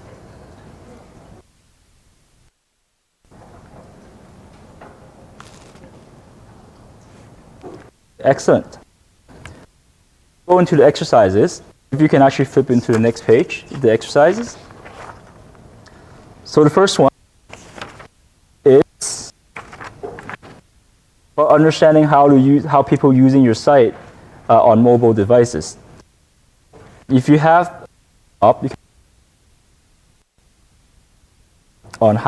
Excellent. Go into the exercises. If you can actually flip into the next page, the exercises. So the first one is about understanding how people using your site on mobile devices. If you have up on how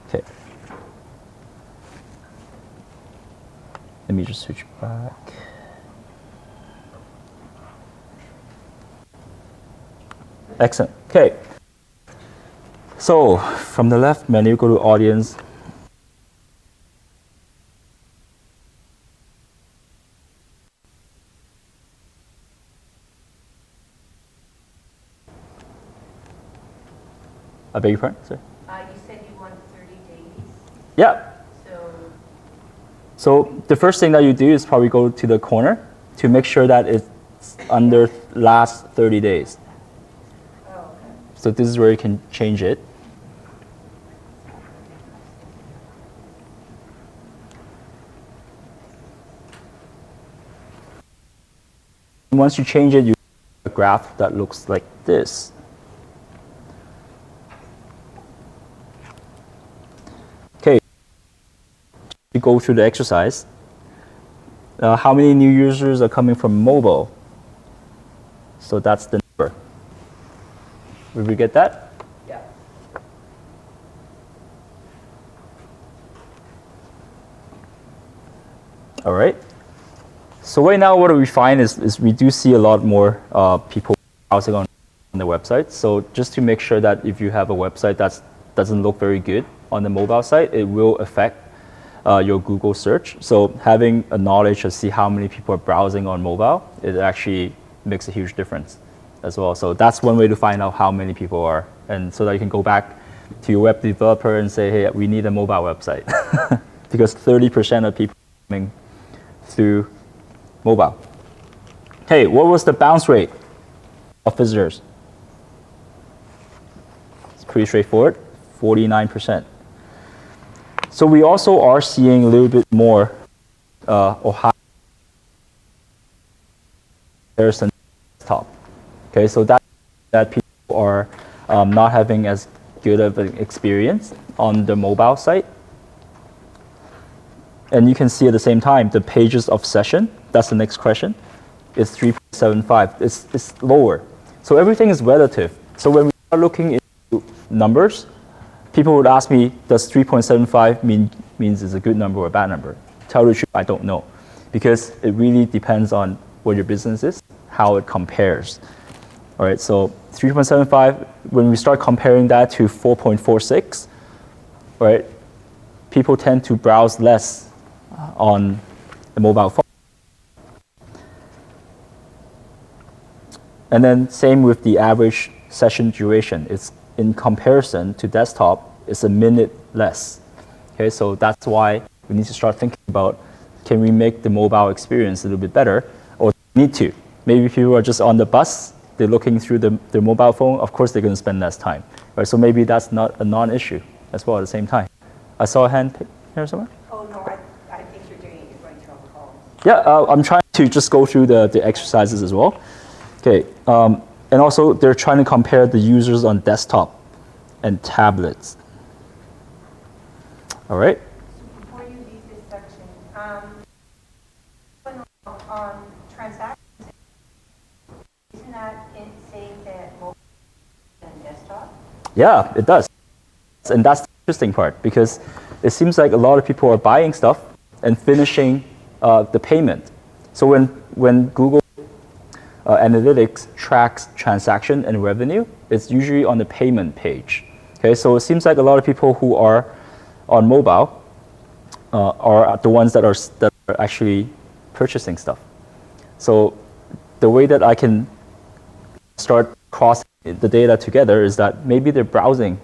okay. Let me just switch back. Excellent. Okay. So from the left menu, go to audience. I beg your pardon, sir? You said you want 30 days, Yeah. So the first thing that you do is probably go to the corner to make sure that it's under last 30 days. oh, okay. So this is where you can change it. And once you change it, you have a graph that looks like this. Okay, we go through the exercise. How many new users are coming from mobile? So that's the number. Will we get that? Yeah. All right. So right now, what we find is we do see a lot more people browsing on the website. So just to make sure that if you have a website that doesn't look very good on the mobile site, it will affect your Google search. So having a knowledge to see how many people are browsing on mobile, it actually makes a huge difference as well. So that's one way to find out how many people are, and so that you can go back to your web developer and say, hey, we need a mobile website, because 30% of people are coming through mobile. Hey, what was the bounce rate of visitors? It's pretty straightforward, 49%. So we also are seeing a little bit more or high comparison desktop. Okay, so that people are not having as good of an experience on the mobile site. And you can see at the same time the pages of session, that's the next question, is 3.75. It's lower. So everything is relative. So when we are looking into numbers, people would ask me, does 3.75 means it's a good number or a bad number? Tell the truth, I don't know. Because it really depends on what your business is, how it compares. All right, so 3.75, when we start comparing that to 4.46, right, people tend to browse less on the mobile phone. And then same with the average session duration. It's in comparison to desktop, it's a minute less. Okay, so that's why we need to start thinking about, can we make the mobile experience a little bit better, or need to? Maybe people are just on the bus, they're looking through their mobile phone, of course they're going to spend less time. Right? So maybe that's not a non-issue as well at the same time. I saw a hand here somewhere. Oh, no, I think you're doing it, you're going through all the calls. Yeah, I'm trying to just go through the exercises as well. Okay, and also they're trying to compare the users on desktop and tablets. All right. Before you leave this section, on transactions, isn't that saying that mobile and desktop? Yeah, it does. And that's the interesting part, because it seems like a lot of people are buying stuff and finishing the payment. So when Google Analytics tracks transaction and revenue, it's usually on the payment page. Okay, so it seems like a lot of people who are on mobile are the ones that are actually purchasing stuff. So the way that I can start crossing the data together is that maybe they're browsing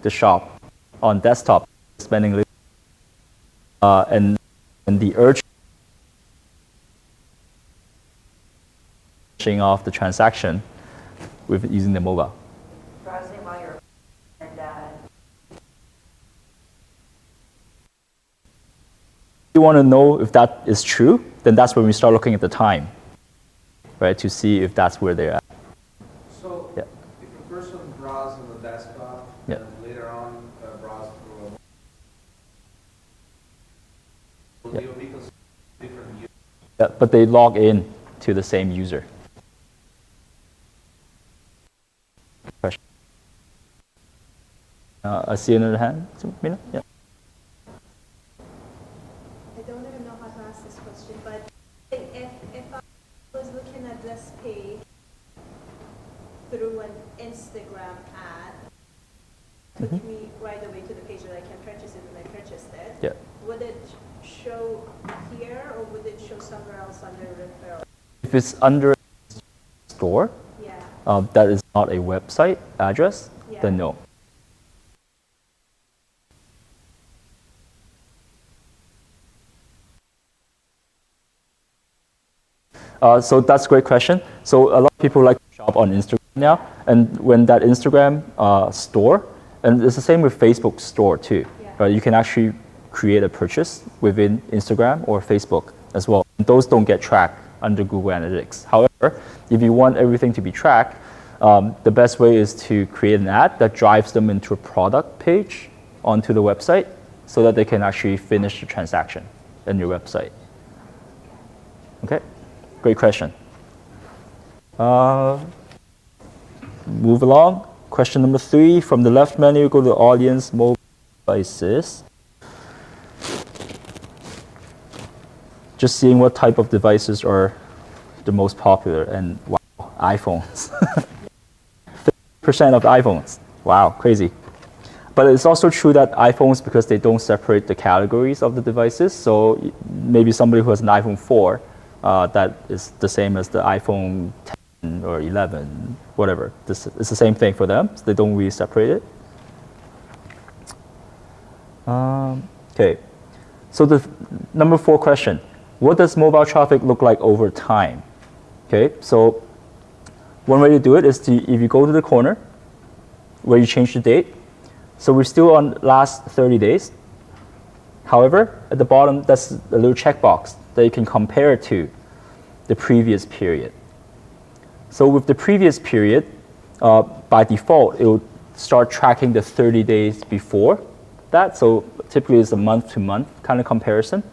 the shop on desktop, spending little, and the urge off the transaction with using the mobile. Browsing while you're and If you want to know if that is true, then that's when we start looking at the time, right, to see if that's where they're at. So Yeah. if a person browses on the desktop Yeah. and later on browse through a Yeah. they will be considered different users. Yeah, but they log in to the same user. Question. I see another hand. Mina? Yeah. I don't even know how to ask this question, but if I was looking at this page through an Instagram ad, took me right away to the page that I can purchase it, and I purchased it. Yeah. Would it show here, or would it show somewhere else under referral? If it's under store, Yeah. that is not a website address, Yeah. then no. So that's a great question. So a lot of people like to shop on Instagram now, and when that Instagram store, and it's the same with Facebook store too, Yeah. right? You can actually create a purchase within Instagram or Facebook as well. And those don't get tracked under Google Analytics. However, if you want everything to be tracked, the best way is to create an ad that drives them into a product page onto the website so that they can actually finish the transaction in your website. Okay, great question. Move along. Question number 3, from the left menu, go to the audience, mobile devices. Just seeing what type of devices are the most popular, and wow, iPhones. 30% of iPhones. Wow, crazy. But it's also true that iPhones, because they don't separate the categories of the devices, so maybe somebody who has an iPhone 4, that is the same as the iPhone 10 or 11, whatever. It's the same thing for them, so they don't really separate it. Okay, so the number 4 question, what does mobile traffic look like over time? Okay, so one way to do it is if you go to the corner where you change the date, so we're still on last 30 days. However, at the bottom, that's a little checkbox that you can compare it to the previous period. So with the previous period, by default, it will start tracking the 30 days before that. So typically it's a month-to-month kind of comparison.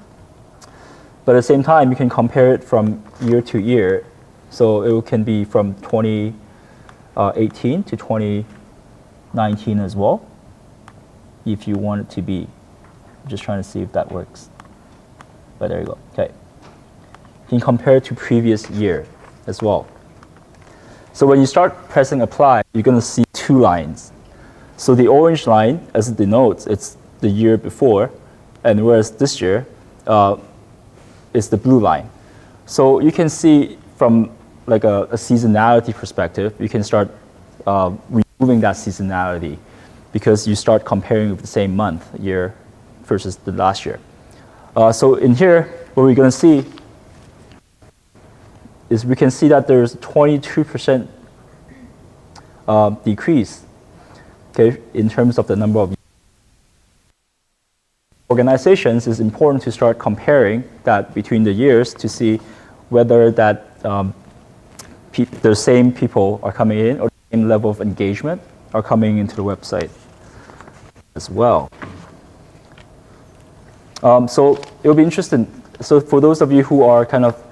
But at the same time, you can compare it from year to year. So it can be from 2018 to 2019 as well, if you want it to be. I'm just trying to see if that works. But there you go. Okay. You can compare it to previous year as well. So when you start pressing apply, you're going to see 2 lines. So the orange line, as it denotes, it's the year before, and whereas this year is the blue line. So you can see from like a seasonality perspective, you can start removing that seasonality because you start comparing with the same month, year versus the last year. So in here, what we're going to see is we can see that there's 22% decrease, okay, in terms of the number of organizations. It's important to start comparing that between the years to see whether that the same people are coming in or the same level of engagement are coming into the website as well. So it'll be interesting. So for those of you who are kind of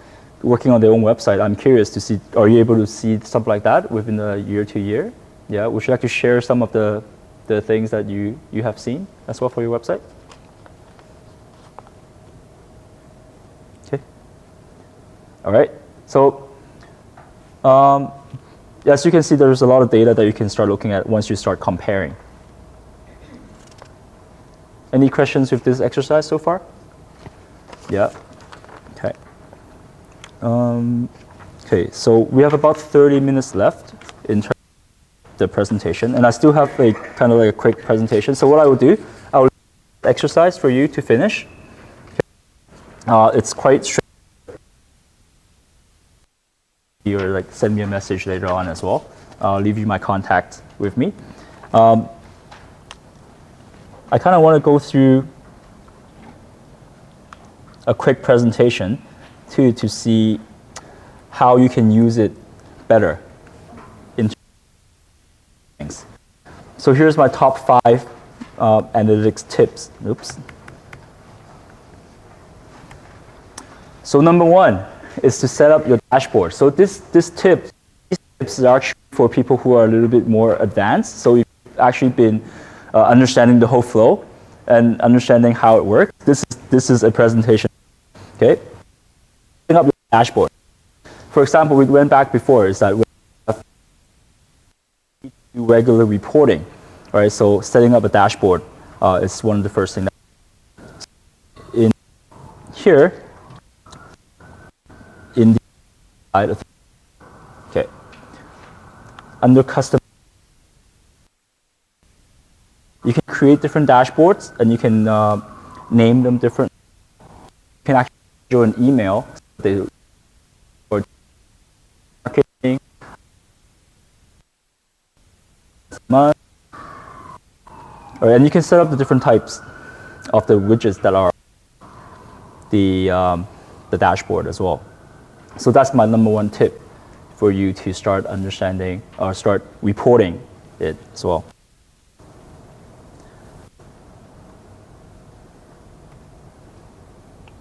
working on their own website, I'm curious to see, are you able to see something like that within a year to year? Yeah, would you like to share some of the things that you have seen as well for your website? Okay. All right. So as you can see, there's a lot of data that you can start looking at once you start comparing. Any questions with this exercise so far? Yeah. Okay. Okay. So we have about 30 minutes left in terms of the presentation, and I still have a kind of like a quick presentation. So what I will do, I will exercise for you to finish. It's quite straightforward. Or like send me a message later on as well. I'll leave you my contact with me. I kind of want to go through a quick presentation to see how you can use it better in things. So here's my top 5 analytics tips. Oops. So number 1 is to set up your dashboard. So these tips are actually for people who are a little bit more advanced. So you've actually been understanding the whole flow and understanding how it works. This is a presentation. Okay, setting up your dashboard. For example, we went back before is that we do regular reporting. All right, so setting up a dashboard is one of the first things. In here. In the side of okay, under custom, you can create different dashboards and you can name them different. You can actually do an email or marketing, month, and you can set up the different types of the widgets that are the dashboard as well. So that's my number 1 tip for you to start understanding or start reporting it as well.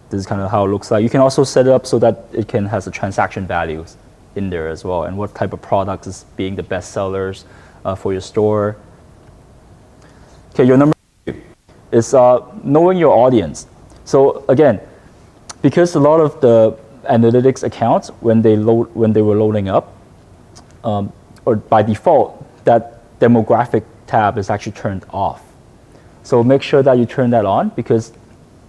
This is kind of how it looks like. You can also set it up so that it can has the transaction values in there as well, and what type of products is being the best sellers for your store. Okay, your number 2 is knowing your audience. So again, because a lot of the analytics accounts, when they were loading up, or by default, that demographic tab is actually turned off. So make sure that you turn that on, because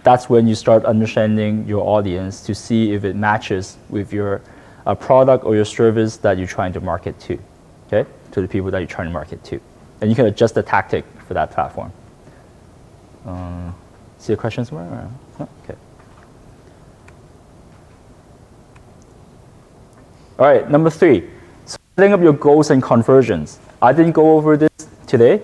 that's when you start understanding your audience to see if it matches with your product or your service that you're trying to market to, okay? To the people that you're trying to market to. And you can adjust the tactic for that platform. See a question somewhere? Okay. All right, number 3, setting up your goals and conversions. I didn't go over this today,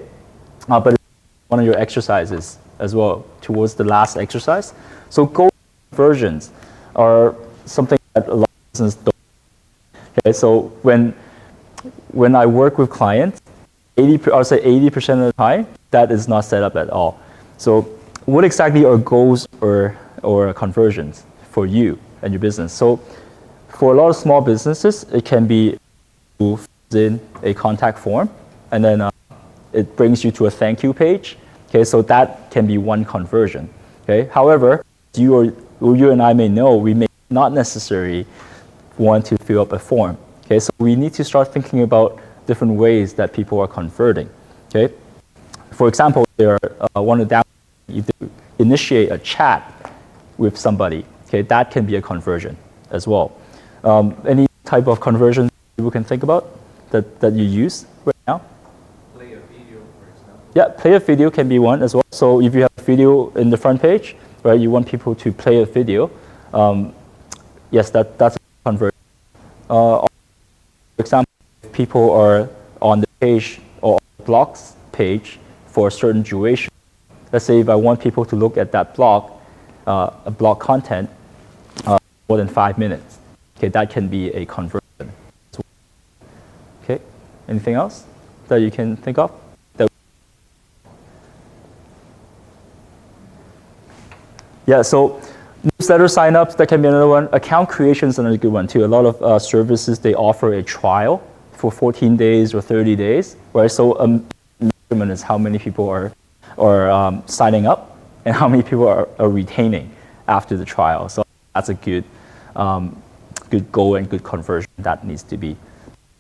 but it's one of your exercises as well towards the last exercise. So goals and conversions are something that a lot of businesses don't. Okay, so when I work with clients, I'll say 80% of the time, that is not set up at all. So what exactly are goals or conversions for you and your business? So for a lot of small businesses, it can be to fill in a contact form, and then it brings you to a thank you page. Okay, so that can be one conversion. Okay, however, you and I may know we may not necessarily want to fill up a form. Okay, so we need to start thinking about different ways that people are converting. Okay, for example, they want to initiate a chat with somebody. Okay, that can be a conversion as well. Any type of conversion people can think about that you use right now? Play a video, for example. Yeah, play a video can be one as well. So if you have a video in the front page, right, you want people to play a video, yes, that's a conversion. For example, if people are on the page or on the blog's page for a certain duration, let's say if I want people to look at that blog, a blog content, more than 5 minutes. Okay, that can be a conversion. Okay, anything else that you can think of? Yeah, so newsletter signups, that can be another one. Account creation is another good one too. A lot of services, they offer a trial for 14 days or 30 days, right? So measurement is how many people are signing up and how many people are retaining after the trial. So that's a good good goal and good conversion that needs to be.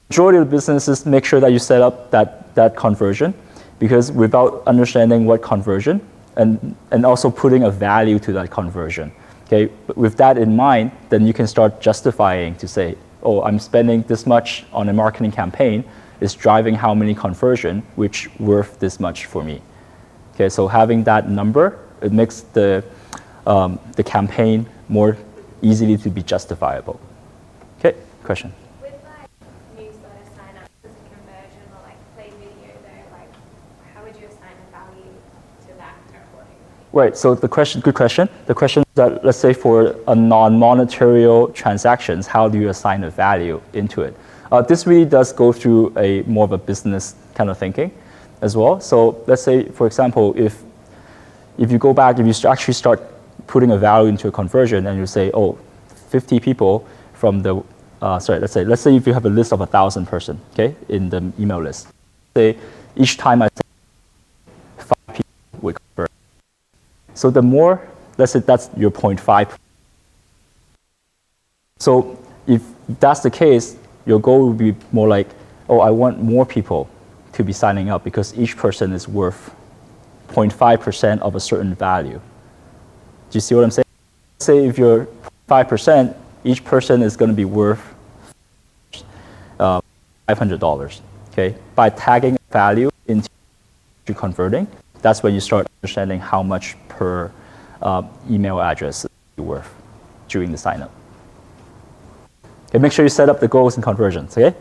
Majority of the businesses make sure that you set up that conversion, because without understanding what conversion and also putting a value to that conversion, okay, with that in mind, then you can start justifying to say, oh, I'm spending this much on a marketing campaign, it's driving how many conversion, which worth this much for me. Okay, so having that number, it makes the campaign more easily to be justifiable. Okay, question? With like newsletter sign-ups as a conversion or like play video though, like how would you assign a value to that accordingly? Right, so the question, good question. The question is that, let's say for a non-monetary transactions, how do you assign a value into it? This really does go through a more of a business kind of thinking as well. So let's say, for example, if you go back, if you actually start putting a value into a conversion and you say, oh, 50 people from the, let's say if you have a list of 1,000 person, okay, in the email list. Say each time I say 5 people would convert. So the more, let's say that's your 0.5. So if that's the case, your goal would be more like, oh, I want more people to be signing up because each person is worth 0.5% of a certain value. Do you see what I'm saying? Say if you're 5%, each person is going to be worth $500. Okay, by tagging value into converting, that's when you start understanding how much per email address you're worth during the sign up. Okay, make sure you set up the goals and conversions. Okay.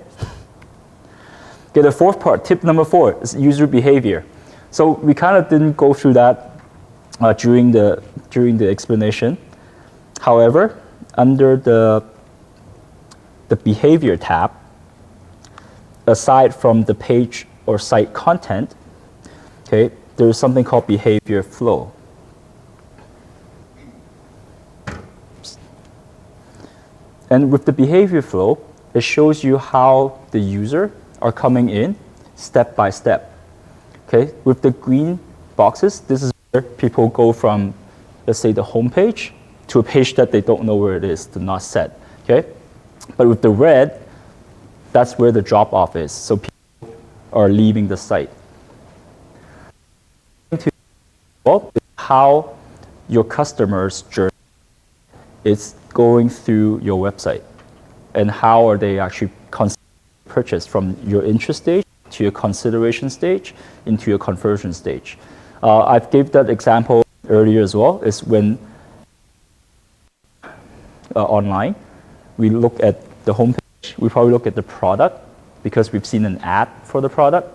Okay, the fourth part, tip number 4, is user behavior. So we kind of didn't go through that during the explanation. However, under the behavior tab, aside from the page or site content, okay, there is something called behavior flow. And with the behavior flow, it shows you how the user are coming in step by step. Okay, with the green boxes, this is where people go from, let's say, the home page to a page that they don't know where it is, to not set. Okay, but with the red, that's where the drop off is. So people are leaving the site. How your customers' journey is going through your website, and how are they actually purchase from your interest stage to your consideration stage into your conversion stage. I've gave that example earlier as well, is when online, we look at the homepage, we probably look at the product because we've seen an ad for the product,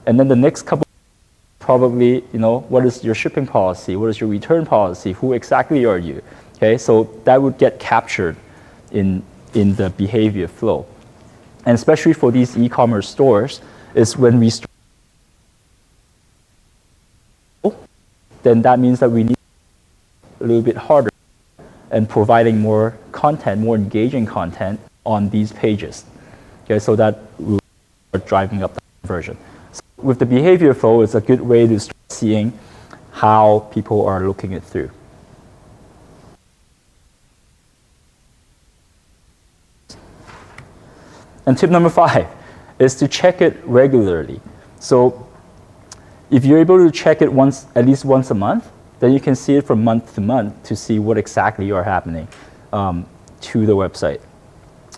and then the next couple probably, what is your shipping policy, what is your return policy, who exactly are you? Okay, so that would get captured in the behavior flow. And especially for these e-commerce stores, is when we start, then that means that we need a little bit harder and providing more content, more engaging content on these pages. Okay, so that will start driving up the conversion. So with the behavior flow, it's a good way to start seeing how people are looking it through. And tip number 5 is to check it regularly. So if you're able to check it at least once a month, then you can see it from month to month to see what exactly are happening to the website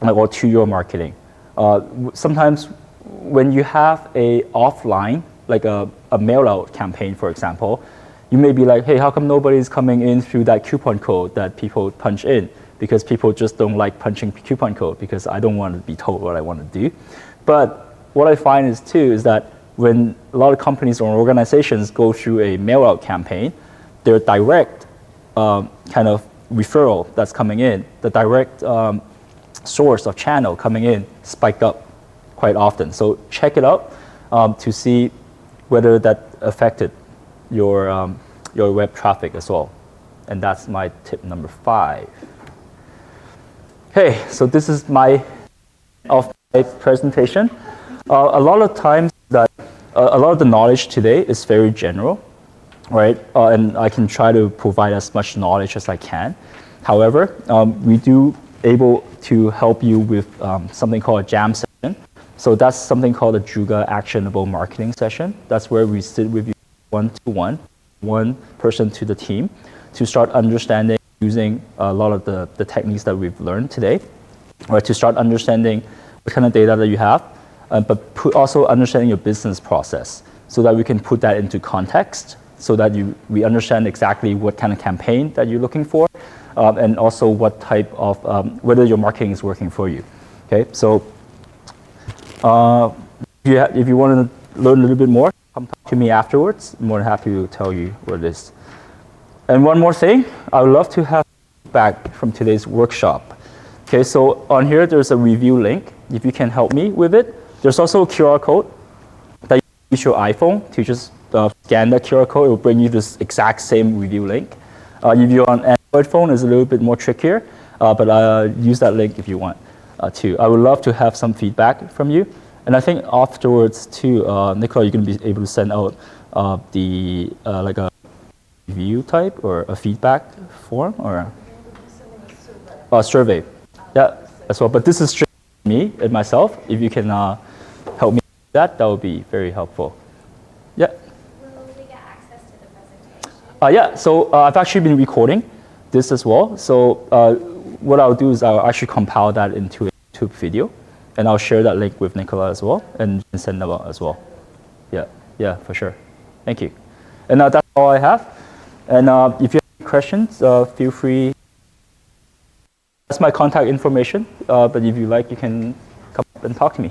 or to your marketing. Sometimes when you have a offline, like a mail out campaign, for example, you may be like, hey, how come nobody's coming in through that coupon code that people punch in? Because people just don't like punching coupon code because I don't want to be told what I want to do. But what I find is that when a lot of companies or organizations go through a mail out campaign, their direct kind of referral that's coming in, the direct source of channel coming in spike up quite often. So check it out to see whether that affected your web traffic as well. And that's my tip number 5. Okay, so this is my presentation. A lot of times that a lot of the knowledge today is very general, right? And I can try to provide as much knowledge as I can. However, we do able to help you with something called a jam session. So that's something called a Juga actionable marketing session. That's where we sit with you one-to-one, one person to the team, to start understanding, using a lot of the techniques that we've learned today, or to start understanding what kind of data that you have, but also understanding your business process so that we can put that into context, so that we understand exactly what kind of campaign that you're looking for, and also what type of, whether your marketing is working for you. Okay, so if you want to learn a little bit more, come talk to me afterwards. I'm more than happy to tell you what it is. And one more thing, I would love to have feedback from today's workshop. Okay, so on here, there's a review link. If you can help me with it. There's also a QR code that you use your iPhone to just scan that QR code. It will bring you this exact same review link. If you're on Android phone, it's a little bit more trickier, but use that link if you want to. I would love to have some feedback from you. And I think afterwards too, Nicola, you're going to be able to send out like a review type or a feedback form or a survey. Yeah, as well. But this is straight to me and myself. If you can help me with that, that would be very helpful. Yeah. Will we get access to the presentation? Yeah, so I've actually been recording this as well. So what I'll do is I'll actually compile that into a YouTube video, and I'll share that link with Nicola as well, and send them out as well. Yeah, for sure. Thank you. And that's all I have. And if you have any questions, feel free. That's my contact information, but if you like, you can come up and talk to me.